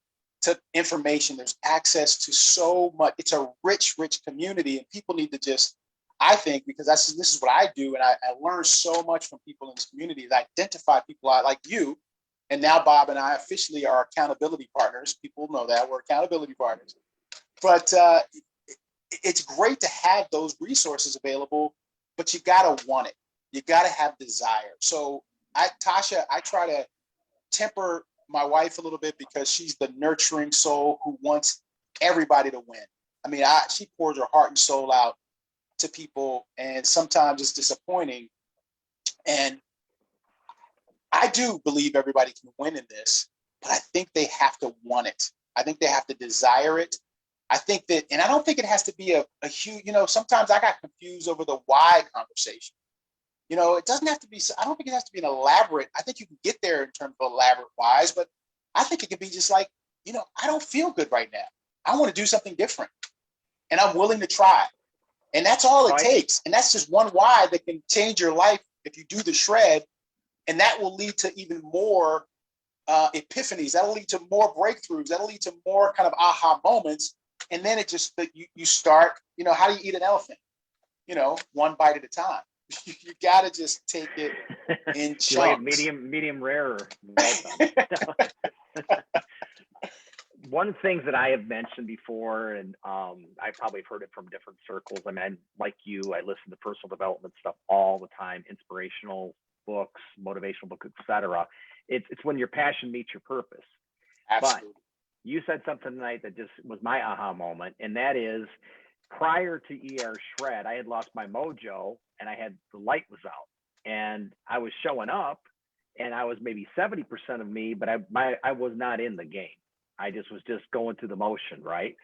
information, there's access to so much. It's a rich community, and people need to just, I think, because this is what I do, and I learn so much from people in this community, is identify people like you, and now Bob and I officially are accountability partners. People know that we're accountability partners, but it's great to have those resources available, but you gotta want it. You gotta have desire. So Tasha, I try to temper my wife a little bit because she's the nurturing soul who wants everybody to win. I mean, she pours her heart and soul out to people, and sometimes it's disappointing. And I do believe everybody can win in this, but I think they have to want it. I think they have to desire it. I think that, and I don't think it has to be a huge, sometimes I got confused over the why conversation. It doesn't have to be, I don't think it has to be an elaborate, I think you can get there in terms of elaborate whys, but I think it could be just like, I don't feel good right now. I want to do something different, and I'm willing to try. And that's all it takes. And that's just one why that can change your life if you do the shred. And that will lead to even more epiphanies. That'll lead to more breakthroughs. That'll lead to more kind of aha moments. And then it just, you start, how do you eat an elephant? One bite at a time. You got to just take it in chunks. Medium rare. Well done. One of the things that I have mentioned before, and I probably have heard it from different circles. I mean, like you, I listen to personal development stuff all the time, inspirational books, motivational books, etc. It's when your passion meets your purpose. Absolutely. But you said something tonight that just was my aha moment, and that is prior to AirShred, I had lost my mojo, and the light was out, and I was showing up, and I was maybe 70% of me, but I was not in the game. I was just going through the motion, right?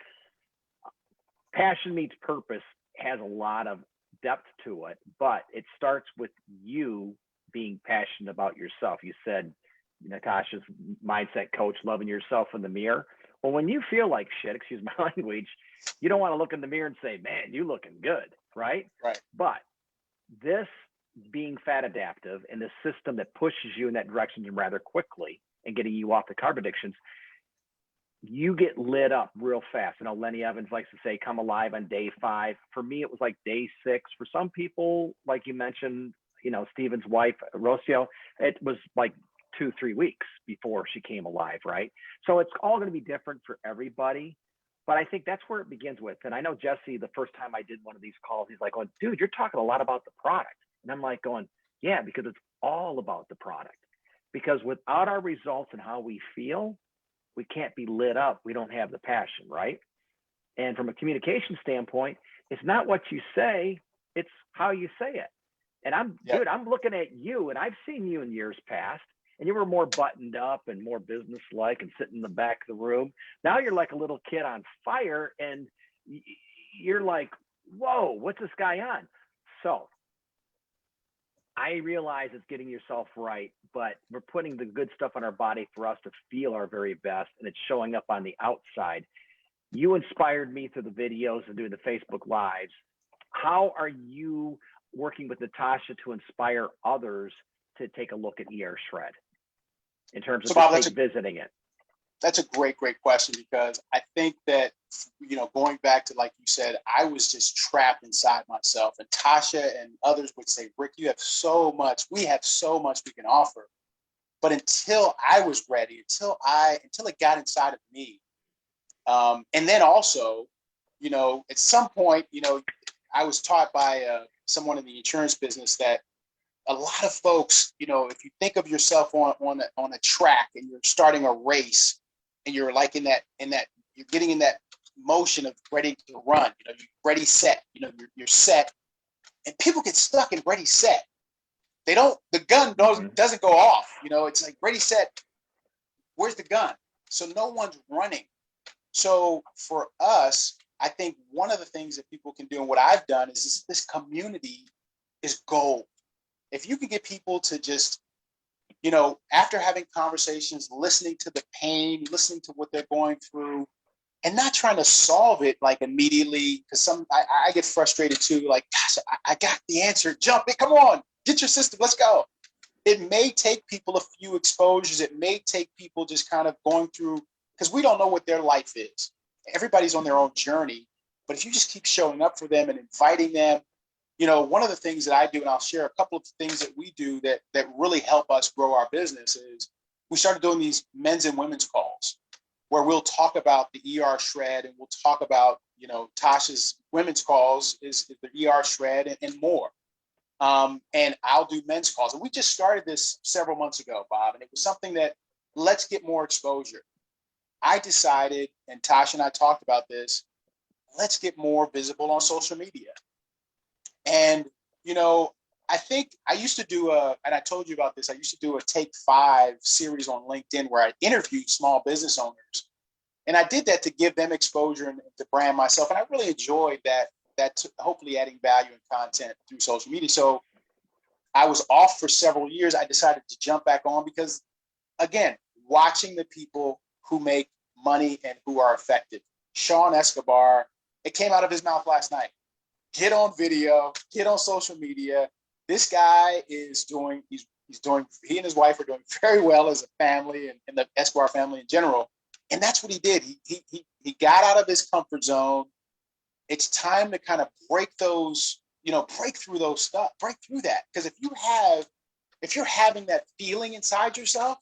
Passion meets purpose has a lot of depth to it, but it starts with you being passionate about yourself. You said, Natasha's mindset coach, loving yourself in the mirror. Well, when you feel like shit, excuse my language, you don't want to look in the mirror and say, man, you looking good, right? Right. But this being fat adaptive and the system that pushes you in that direction rather quickly and getting you off the carb addictions, you get lit up real fast. Lenny Evans likes to say, come alive on day 5. For me, it was like day 6. For some people, like you mentioned, Steven's wife, Rocio, it was like 2-3 weeks before she came alive, right? So it's all going to be different for everybody. But I think that's where it begins with. And I know Jesse, the first time I did one of these calls, he's like, dude, you're talking a lot about the product. And I'm like going, yeah, because it's all about the product. Because without our results and how we feel, we can't be lit up. We don't have the passion, right? And from a communication standpoint, it's not what you say, it's how you say it. And dude, I'm looking at you, and I've seen you in years past, and you were more buttoned up and more business-like and sitting in the back of the room. Now you're like a little kid on fire, and you're like, whoa, what's this guy on? So I realize it's getting yourself right, but we're putting the good stuff on our body for us to feel our very best, and it's showing up on the outside. You inspired me through the videos and doing the Facebook Lives. How are you working with Natasha to inspire others to take a look at AirShred in terms of Bob, visiting it? That's a great question, because I think that, going back to, like you said, I was just trapped inside myself, and Tasha and others would say, Rick, we have so much we can offer. But until I was ready, until it got inside of me. And then also, at some point, I was taught by someone in the insurance business that a lot of folks, if you think of yourself on a track and you're starting a race and you're like you're getting in that motion of ready to run, you're ready, set, you're set, and people get stuck in ready, set. The gun doesn't go off, it's like ready, set. Where's the gun? So no one's running. So for us, I think one of the things that people can do, and what I've done, is this community is gold. If you can get people to just, after having conversations, listening to the pain, listening to what they're going through, and not trying to solve it like immediately, because I get frustrated too, like, gosh, I got the answer, jump it, come on, get your system, let's go. It may take people a few exposures. It may take people just kind of going through, because we don't know what their life is. Everybody's on their own journey, but if you just keep showing up for them and inviting them, one of the things that I do, and I'll share a couple of things that we do that really help us grow our business, is we started doing these men's and women's calls where we'll talk about the AirShred, and we'll talk about, Tasha's women's calls is the AirShred and more. And I'll do men's calls. And we just started this several months ago, Bob, and it was something that, let's get more exposure. I decided, and Tasha and I talked about this, let's get more visible on social media. And, I think I used to do and I told you about this, I used to do a Take 5 series on LinkedIn where I interviewed small business owners. And I did that to give them exposure and to brand myself. And I really enjoyed that hopefully adding value and content through social media. So I was off for several years. I decided to jump back on because, again, watching the people who make money and who are effective. Sean Escobar, it came out of his mouth last night. Get on video, get on social media. This guy is doing, he and his wife are doing very well as a family and the Escobar family in general. And that's what he did. He got out of his comfort zone. It's time to kind of break those, break through that. Because if you're having that feeling inside yourself,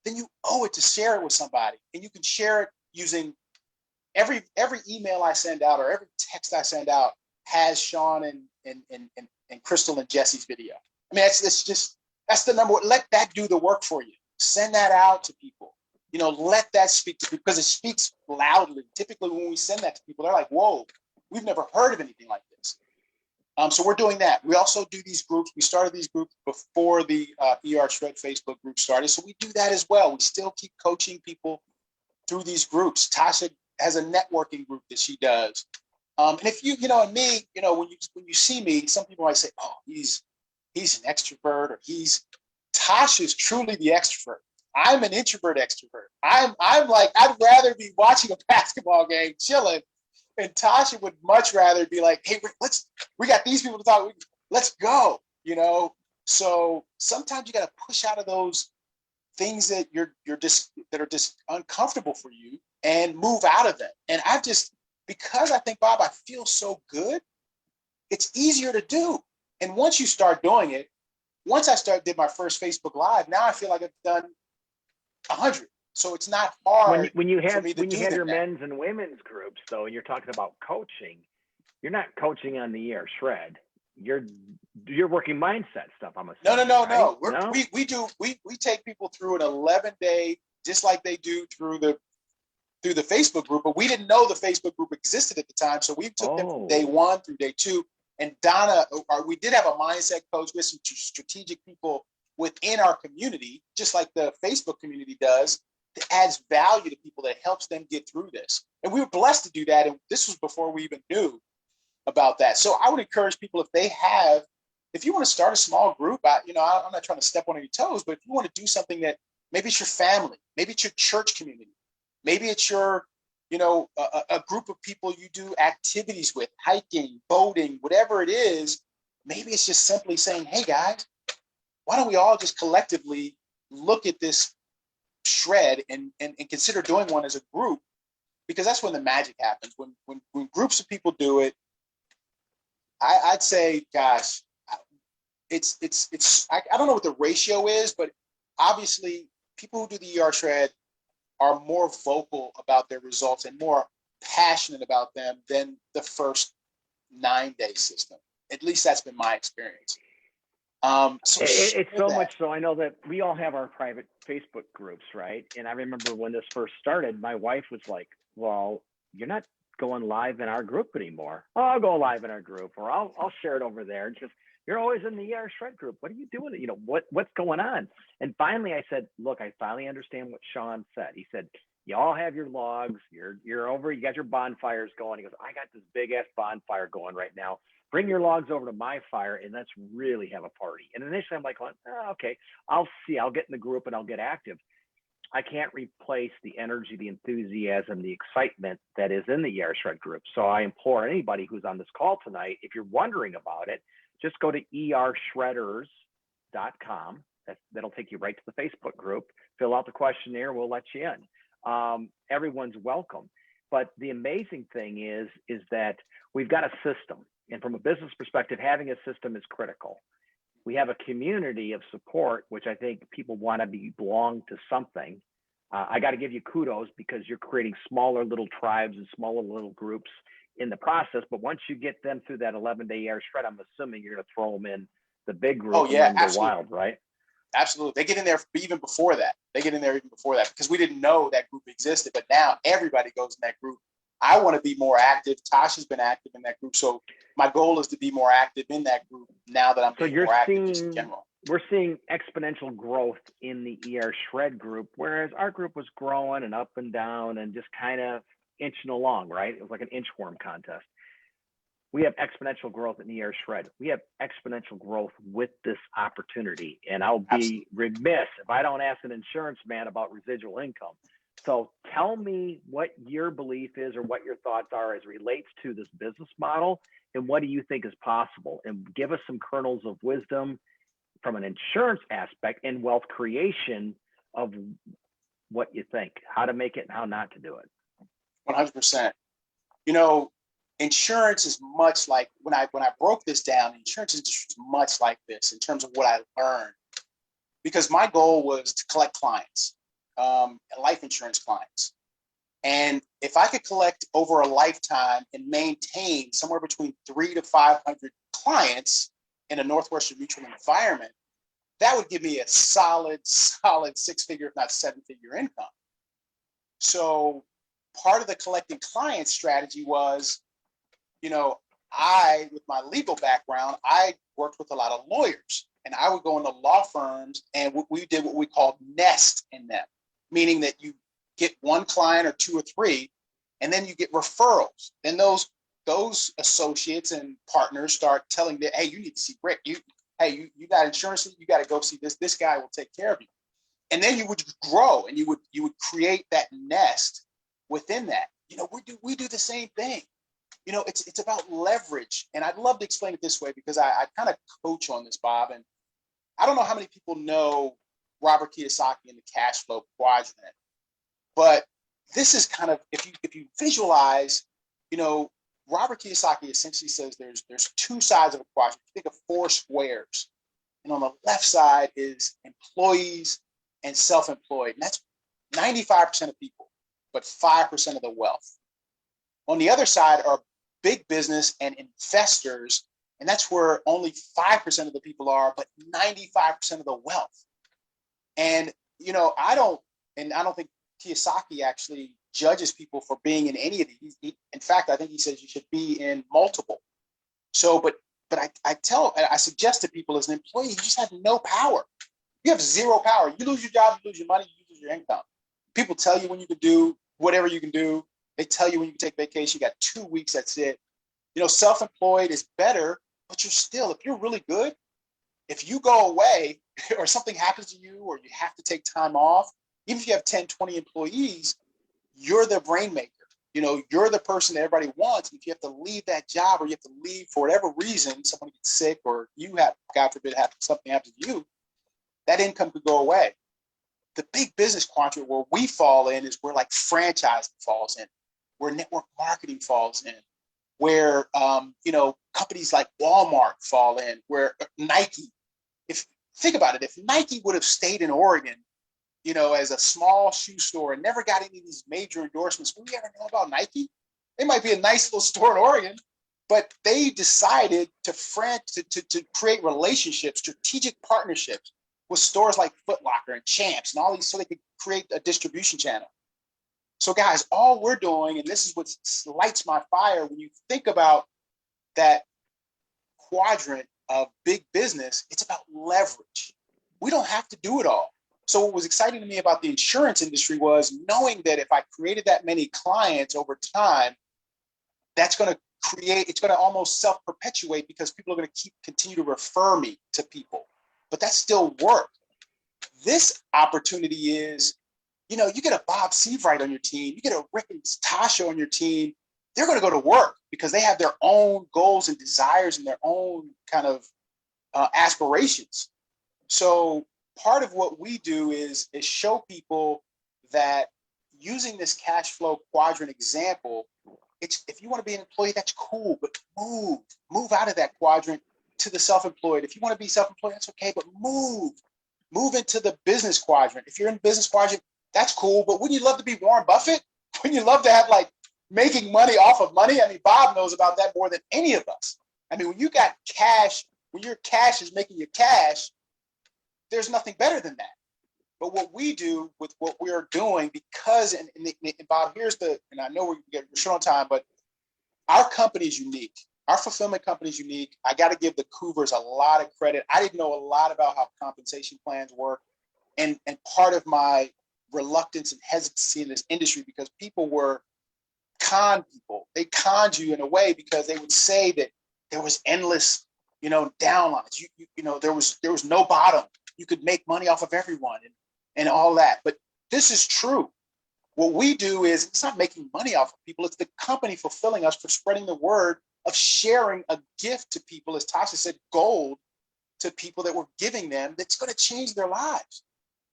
then you owe it to share it with somebody. And you can share it using every email I send out or every text I send out has Sean and Crystal and Jesse's video. I mean, that's the number one. Let that do the work for you. Send that out to people. Let that speak to people because it speaks loudly. Typically, when we send that to people, they're like, whoa, we've never heard of anything like this. So we're doing that. We also do these groups. We started these groups before the AirShred Facebook group started. So we do that as well. We still keep coaching people through these groups. Tasha has a networking group that she does. And if and me, when you see me, some people might say, oh, he's an extrovert, or Tasha's truly the extrovert. I'm an introvert extrovert. I'm like, I'd rather be watching a basketball game, chilling, and Tasha would much rather be like, hey, we got these people to talk. Let's go, So sometimes you got to push out of those things that that are just uncomfortable for you and move out of them. And because I think, Bob, I feel so good, it's easier to do. And once you start doing it, once I did my first Facebook Live, now I feel like I've done 100. So it's not hard. When you have now. your men's and women's groups, though, and you're talking about coaching, you're not coaching on the AirShred. You're working mindset stuff. I'm assuming. No. Right? We take people through an 11-day, just like they do through the Facebook group. But we didn't know the Facebook group existed at the time, so we took them from day 1 through day 2. And Donna, we did have a mindset coach with some strategic people within our community, just like the Facebook community does, that adds value to people, that helps them get through this. And we were blessed to do that. And this was before we even knew about that. So I would encourage people, if you want to start a small group, I'm not trying to step on any toes, but if you want to do something that maybe it's your family, maybe it's your church community, maybe it's your, a group of people you do activities with, hiking, boating, whatever it is, maybe it's just simply saying, hey guys, why don't we all just collectively look at this shred and consider doing one as a group? Because that's when the magic happens. When groups of people do it, I'd say, gosh, I don't know what the ratio is, but obviously people who do the AirShred are more vocal about their results and more passionate about them than the first 9-day system. At least that's been my experience. So It's so that. much so. I know that we all have our private Facebook groups, right? And I remember when this first started, my wife was like, "Well, you're not going live in our group anymore." "Oh, I'll go live in our group, or I'll share it over there." Just you're always in the AirShred group. What are you doing? You know what's going on? And finally, I said, "Look, I finally understand what Sean said." He said, "You all have your logs. You're over. You got your bonfires going." He goes, "I got this big ass bonfire going right now. Bring your logs over to my fire and let's really have a party." And initially I'm like, oh, okay, I'll see. I'll get in the group and I'll get active. I can't replace the energy, the enthusiasm, the excitement that is in the AirShred group. So I implore anybody who's on this call tonight, if you're wondering about it, just go to ershredders.com. That'll take you right to the Facebook group. Fill out the questionnaire. We'll let you in. Everyone's welcome. But the amazing thing is that we've got a system. And from a business perspective, having a system is critical. We have a community of support, which I think people want to belong to something. I got to give you kudos because you're creating smaller little tribes and smaller little groups in the process. But once you get them through that 11-day AirShred, I'm assuming you're going to throw them in the big group and let them go wild, right? Absolutely. They get in there even before that. Because we didn't know that group existed. But now everybody goes in that group. I want to be more active. Tasha's been active in that group. So my goal is to be more active in that group now that I'm being more active just in general. We're seeing exponential growth in the AirShred group, whereas our group was growing and up and down and just kind of inching along, right? It was like an inchworm contest. We have exponential growth in the AirShred. We have exponential growth with this opportunity. And I'll be remiss if I don't ask an insurance man about residual income. So tell me what your belief is or what your thoughts are as it relates to this business model, and what do you think is possible? And give us some kernels of wisdom from an insurance aspect and wealth creation of what you think, how to make it and how not to do it. 100%. You know, insurance is much like, when I broke this down, insurance is much like this in terms of what I learned. Because my goal was to collect clients. Life insurance clients. And if I could collect over a lifetime and maintain somewhere between 300 to 500 clients in a Northwestern Mutual environment, that would give me a solid 6-figure, if not 7-figure income. So part of the collecting client strategy was, with my legal background, I worked with a lot of lawyers, and I would go into law firms and we did what we called nest in them. Meaning that you get one client or 2 or 3, and then you get referrals. Then those associates and partners start telling them, hey, you need to see Rick. You got insurance. You got to go see this. This guy will take care of you. And then you would grow, and you would create that nest within that. We do the same thing. It's about leverage. And I'd love to explain it this way because I kind of coach on this, Bob. And I don't know how many people know Robert Kiyosaki in the cash flow quadrant. But this is kind of, if you visualize, Robert Kiyosaki essentially says there's 2 sides of a quadrant. Think of 4 squares. And on the left side is employees and self-employed. And that's 95% of people, but 5% of the wealth. On the other side are big business and investors. And that's where only 5% of the people are, but 95% of the wealth. And, I don't think Kiyosaki actually judges people for being in any of these. In fact, I think he says you should be in multiple. So, but I suggest to people as an employee, you just have no power. You have 0 power. You lose your job, you lose your money, you lose your income. People tell you when you can do whatever you can do. They tell you when you can take vacation. You got 2 weeks, that's it. Self-employed is better, but if you're really good, if you go away or something happens to you or you have to take time off, even if you have 10, 20 employees, you're the brain maker. You're the person that everybody wants. If you have to leave that job or you have to leave for whatever reason, someone gets sick or you have, God forbid, something happens to you, that income could go away. The big business quadrant where we fall in is where like franchising falls in, where network marketing falls in, where companies like Walmart fall in, where Nike. Think about it, if Nike would have stayed in Oregon, as a small shoe store and never got any of these major endorsements, would we ever know about Nike? They might be a nice little store in Oregon, but they decided to create relationships, strategic partnerships with stores like Foot Locker and Champs and all these, so they could create a distribution channel. So guys, all we're doing, and this is what lights my fire, when you think about that quadrant of big business, it's about leverage. We don't have to do it all. So what was exciting to me about the insurance industry was knowing that if I created that many clients over time, that's going to it's going to almost self-perpetuate, because people are going to continue to refer me to people. But that's still work. This opportunity is, you get a Bob Seavright on your team, you get a Rick and Tasha on your team, they're going to go to work because they have their own goals and desires and their own kind of aspirations. So part of what we do is show people that using this cash flow quadrant example, if you want to be an employee, that's cool, but move out of that quadrant to the self-employed. If you want to be self-employed, that's okay, but move into the business quadrant. If you're in the business quadrant, that's cool, but wouldn't you love to be Warren Buffett? Wouldn't you love to have making money off of money? I mean, Bob knows about that more than any of us. I mean, when you got cash, when your cash is making you cash, there's nothing better than that. But what we do with what we're doing, because, and Bob, and I know we're short on time, but our company is unique. Our fulfillment company is unique. I got to give the Cougars a lot of credit. I didn't know a lot about how compensation plans work. And part of my reluctance and hesitancy in this industry, because people were con people. They conned you in a way, because they would say that there was endless, downlines. There was no bottom. You could make money off of everyone and all that. But this is true. What we do is, it's not making money off of people. It's the company fulfilling us for spreading the word of sharing a gift to people, as Tasha said, gold to people that we're giving them that's going to change their lives.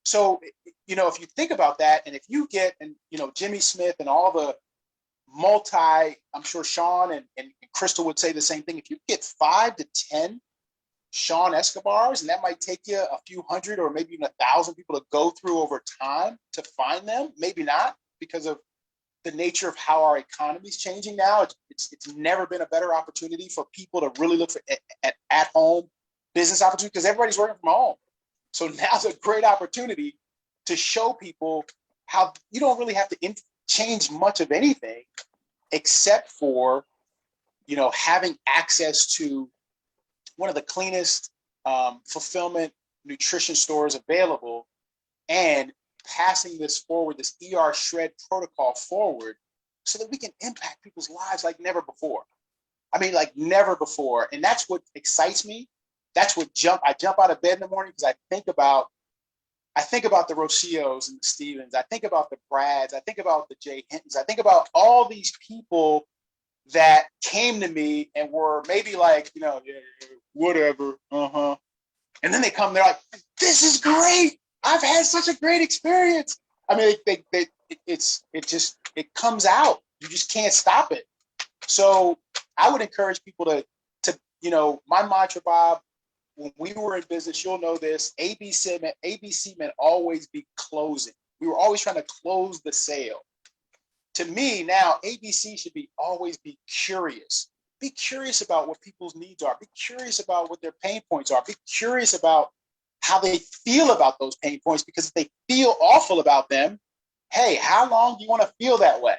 So, if you think about that, and if you get, and, Jimmy Smith and all the I'm sure Sean and Crystal would say the same thing. If you get 5 to 10 Sean Escobars, and that might take you a few hundred or maybe even 1,000 people to go through over time to find them, maybe not, because of the nature of how our economy is changing now. It's never been a better opportunity for people to really look for at home business opportunity, because everybody's working from home. So now's a great opportunity to show people how you don't really have to change much of anything, except for, having access to one of the cleanest fulfillment nutrition stores available, and passing this forward, this AirShred protocol forward, so that we can impact people's lives like never before. I mean, like never before. And that's what excites me. That's what I jump out of bed in the morning, because I think about the Rocio's and the Stevens. I think about the Brads. I think about the Jay Hintons. I think about all these people that came to me and were maybe like, yeah, whatever, and then they come, they're like, this is great. I've had such a great experience. I mean, it comes out. You just can't stop it. So I would encourage people to my mantra, Bob, when we were in business, you'll know this, ABC meant always be closing. We were always trying to close the sale. To me now, ABC should always be curious. Be curious about what people's needs are. Be curious about what their pain points are. Be curious about how they feel about those pain points, because if they feel awful about them, hey, how long do you want to feel that way?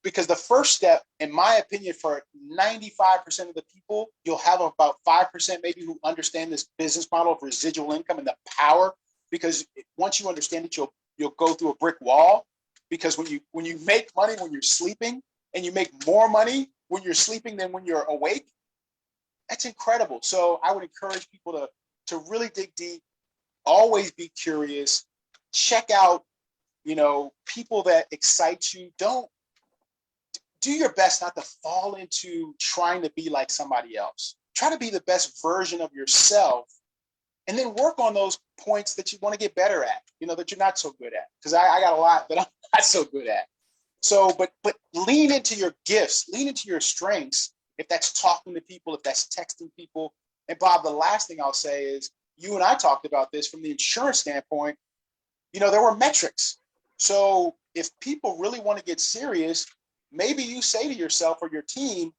Because the first step, in my opinion, for 95% of the people, you'll have about 5% maybe who understand this business model of residual income and the power. Because once you understand it, you'll go through a brick wall. Because when you make money when you're sleeping, and you make more money when you're sleeping than when you're awake, that's incredible. So I would encourage people to really dig deep, always be curious, check out, people that excite you. Don't do your best not to fall into trying to be like somebody else. Try to be the best version of yourself, and then work on those points that you want to get better at, that you're not so good at. Because I got a lot that I'm not so good at. So, but lean into your gifts, lean into your strengths. If that's talking to people, if that's texting people. And Bob, the last thing I'll say is, you and I talked about this from the insurance standpoint. There were metrics. So if people really want to get serious, maybe you say to yourself or your team,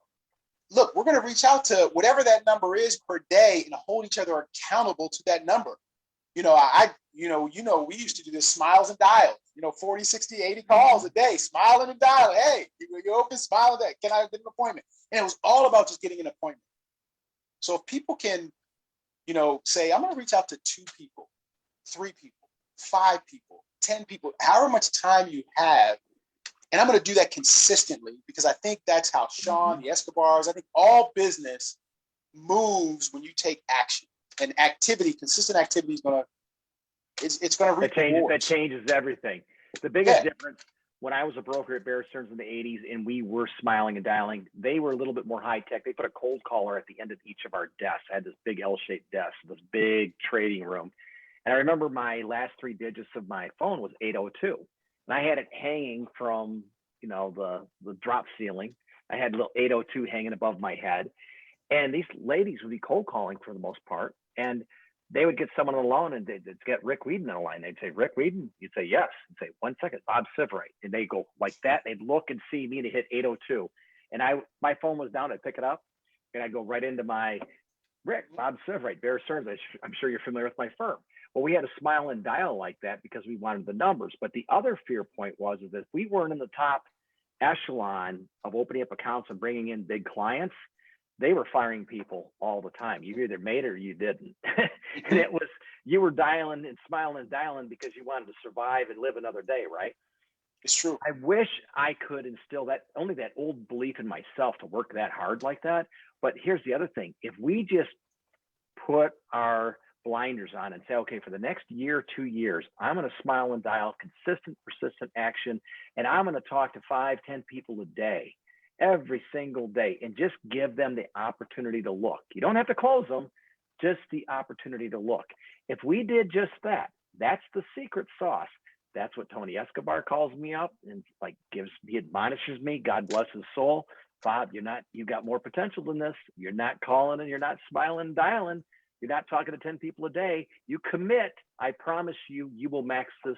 look, we're going to reach out to whatever that number is per day and hold each other accountable to that number. We used to do this smiles and dials, 40, 60, 80 calls a day, smiling and dialing. Hey, you open, smile and dial. Can I get an appointment? And it was all about just getting an appointment. So if people can, say, I'm going to reach out to 2 people, 3 people, 5 people, 10 people, however much time you have. And I'm going to do that consistently, because I think that's how Sean, the Escobars, I think all business moves when you take action. And activity, consistent activity is going to, it's going to reap rewards. That changes everything. The biggest difference, when I was a broker at Bear Stearns in the 80s and we were smiling and dialing, they were a little bit more high tech. They put a cold caller at the end of each of our desks. I had this big L-shaped desk, this big trading room. And I remember my last 3 digits of my phone was 802. And I had it hanging from, the drop ceiling. I had a little 802 hanging above my head. And these ladies would be cold calling for the most part. And they would get someone on the line and they'd get Rick Whedon on the line. They'd say, Rick Whedon? You'd say, yes. And say, 1 second, Bob Siverite. And they go like that. They'd look and see me to hit 802. And my phone was down. I'd pick it up and I'd go right into my Rick, Bob Siverite, Bear Stearns. I'm sure you're familiar with my firm. Well, we had to smile and dial like that because we wanted the numbers. But the other fear point was that if we weren't in the top echelon of opening up accounts and bringing in big clients, they were firing people all the time. You either made it or you didn't. And it was, you were dialing and smiling and dialing because you wanted to survive and live another day, right? It's true. I wish I could instill that old belief in myself to work that hard like that. But here's the other thing. If we just put our blinders on and say, okay, for the next year, 2 years, I'm going to smile and dial, consistent, persistent action. And I'm going to talk to 5, 10 people a day, every single day, and just give them the opportunity to look. You don't have to close them, just the opportunity to look. If we did just that, that's the secret sauce. That's what Tony Escobar calls me up and he admonishes me. God bless his soul. Bob, you've got more potential than this. You're not calling and you're not smiling and dialing. You're not talking to 10 people a day. You commit. I promise you, you will max this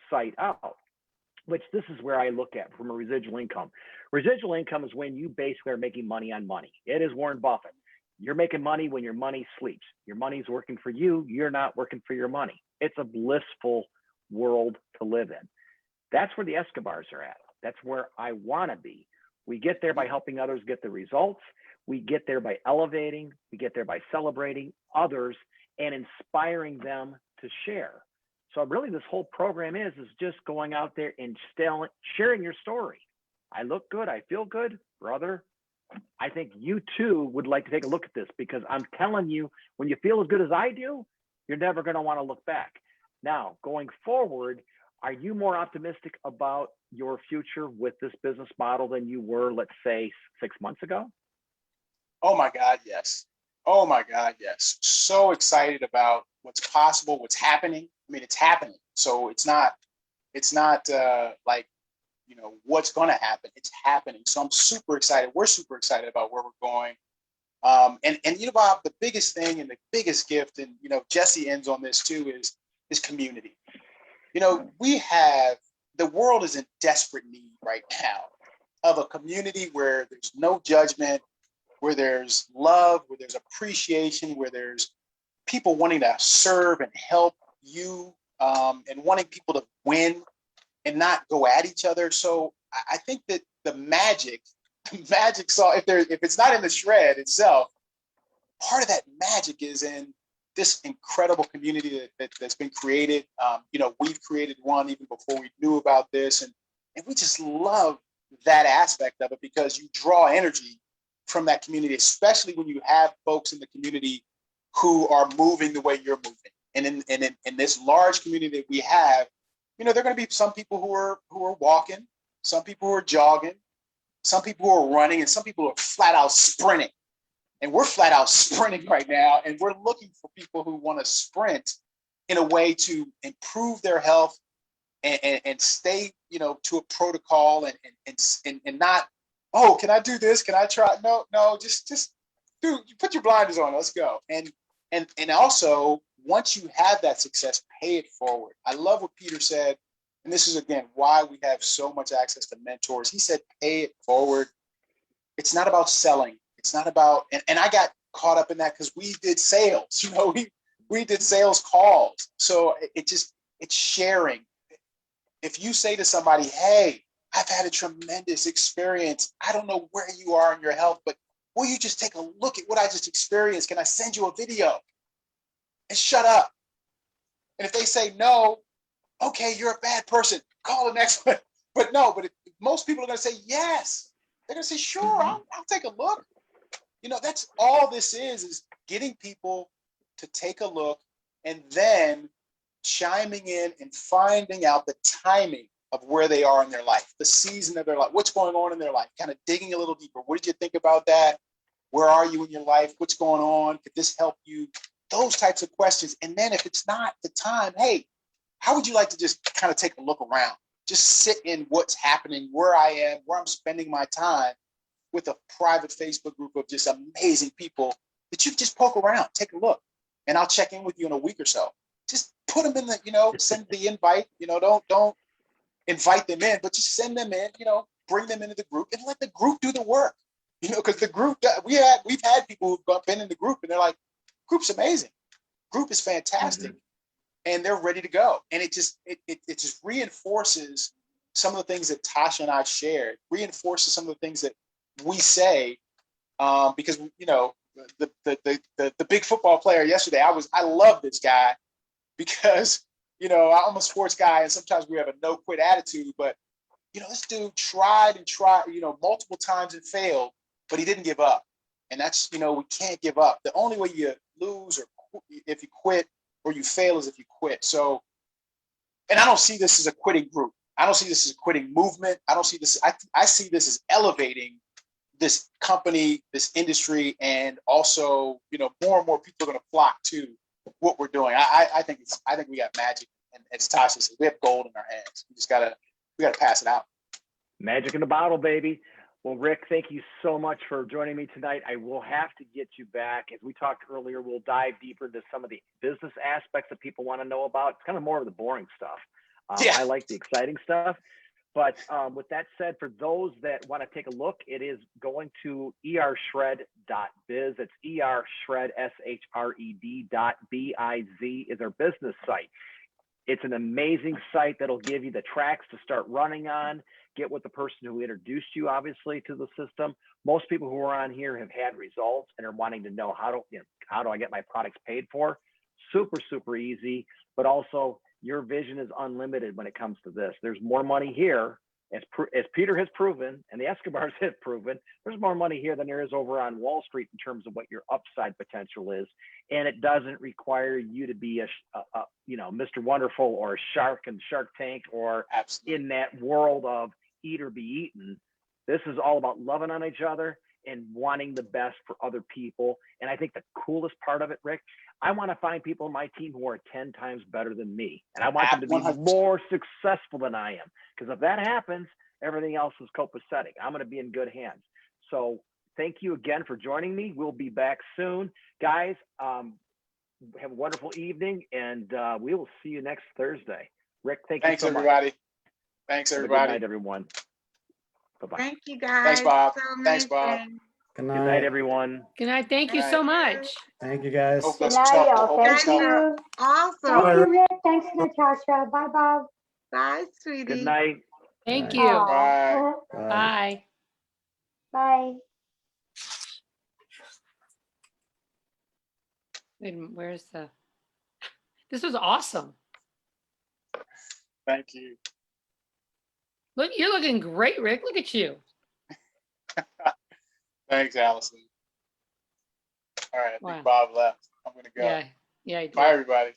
site out. Which this is where I look at from a residual income. Residual income is when you basically are making money on money. It is Warren Buffett. You're making money when your money sleeps. Your money's working for you. You're not working for your money. It's a blissful world to live in. That's where the Escobars are at. That's where I want to be. We get there by helping others get the results. We get there by elevating. We get there by celebrating others and inspiring them to share. So really this whole program is just going out there and still sharing your story. I look good. I feel good, brother. I think you too would like to take a look at this, because I'm telling you, when you feel as good as I do, you're never going to want to look back. Now, going forward, are you more optimistic about your future with this business model than you were, let's say, 6 months ago? Oh my God, yes. Oh my God, yes. So excited about what's possible, what's happening. I mean, it's happening. So it's not what's going to happen. It's happening. So I'm super excited. We're super excited about where we're going. And Bob, the biggest thing and the biggest gift, and Jesse ends on this too, is community. The world is in desperate need right now of a community where there's no judgment, where there's love, where there's appreciation, where there's people wanting to serve and help you, and wanting people to win and not go at each other. So I think that the magic sauce, if it's not in the shred itself, part of that magic is in this incredible community that's been created. We've created one even before we knew about this, and we just love that aspect of it, because you draw energy from that community, especially when you have folks in the community who are moving the way you're moving. And in this large community that we have, there are going to be some people who are walking, some people who are jogging, some people who are running, and some people who are flat out sprinting. And we're flat out sprinting right now, and we're looking for people who want to sprint in a way to improve their health and stay, to a protocol and not, oh, can I do this? Can I try? No, just do. Put your blinders on. Let's go. And also, once you have that success, pay it forward. I love what Peter said, and this is again why we have so much access to mentors. He said, pay it forward. it's not about selling. It's not about, and I got caught up in that because we did sales, we did sales calls. So it's sharing. If you say to somebody, hey, I've had a tremendous experience. I don't know where you are in your health, but will you just take a look at what I just experienced? Can I send you a video? And shut up. And if they say no, okay, you're a bad person. Call the next one. But no, but most people are going to say yes. They're going to say, sure, I'll take a look. That's all this is getting people to take a look and then chiming in and finding out the timing of where they are in their life, the season of their life, what's going on in their life, kind of digging a little deeper. What did you think about that? Where are you in your life? What's going on? Could this help you? Those types of questions. And then if it's not the time, hey, how would you like to just kind of take a look around? Just sit in what's happening, where I am, where I'm spending my time with a private Facebook group of just amazing people that you can just poke around, take a look, and I'll check in with you in a week or so. Just put them in the, send the invite, don't invite them in, but just send them in, bring them into the group and let the group do the work, because the group that we've had people who've been in the group and they're like, group's amazing. Group is fantastic. And they're ready to go. And it just reinforces some of the things that Tasha and I shared, reinforces some of the things that we say, because, the big football player yesterday, I love this guy because, I'm a sports guy and sometimes we have a no quit attitude, but, this dude tried, multiple times and failed, but he didn't give up. And that's, we can't give up. The only way you lose or if you quit or you fail is if you quit. So, and I don't see this as a quitting group. I don't see this as a quitting movement. I don't see this. I see this as elevating this company, this industry, and also, more and more people are going to flock to what we're doing. I think we got magic, and as Tasha says, we have gold in our hands. We gotta pass it out. Magic in the bottle, baby. Well, Rick, thank you so much for joining me tonight. I will have to get you back. As we talked earlier, we'll dive deeper into some of the business aspects that people want to know about. It's kind of more of the boring stuff. I like the exciting stuff. But with that said, for those that want to take a look, it is going to AirShred.biz. It's AirShred, SHRED.biz is our business site. It's an amazing site that'll give you the tracks to start running on, get with the person who introduced you, obviously, to the system. Most people who are on here have had results and are wanting to know how do I get my products paid for? Super, super easy, but also your vision is unlimited when it comes to this. There's more money here, as Peter has proven, and the Escobars have proven, there's more money here than there is over on Wall Street in terms of what your upside potential is. And it doesn't require you to be a Mr. Wonderful or a shark in Shark Tank or in that world of eat or be eaten. This is all about loving on each other and wanting the best for other people. And I think the coolest part of it, Rick, I want to find people in my team who are 10 times better than me. And I want them to be 100%. more successful than I am. Because if that happens, everything else is copacetic. I'm going to be in good hands. So thank you again for joining me. We'll be back soon. Guys, have a wonderful evening, and we will see you next Thursday. Rick, thank you so everybody. much. Thanks, everybody. Good night, everyone. Bye-bye. Thank you, guys. Thanks, Bob. So Thanks, Bob. amazing. Good Good night, night. everyone. Good night. Thank you Good so night. much. Thank you, guys. Hope Good this was night, helpful. y'all. Hope Thank this helped. you. Awesome. Thank you, Rick. Thanks, Natasha. Bye, Bob. Bye, sweetie. Good night. Thank Right. you. Bye. Bye. Bye. Bye. Wait, where's the? This was awesome. Thank you. Look, you're looking great, Rick. Look at you. Thanks, Allison. All right, I Wow. think Bob left. I'm going to go. Yeah. I Bye, did. everybody.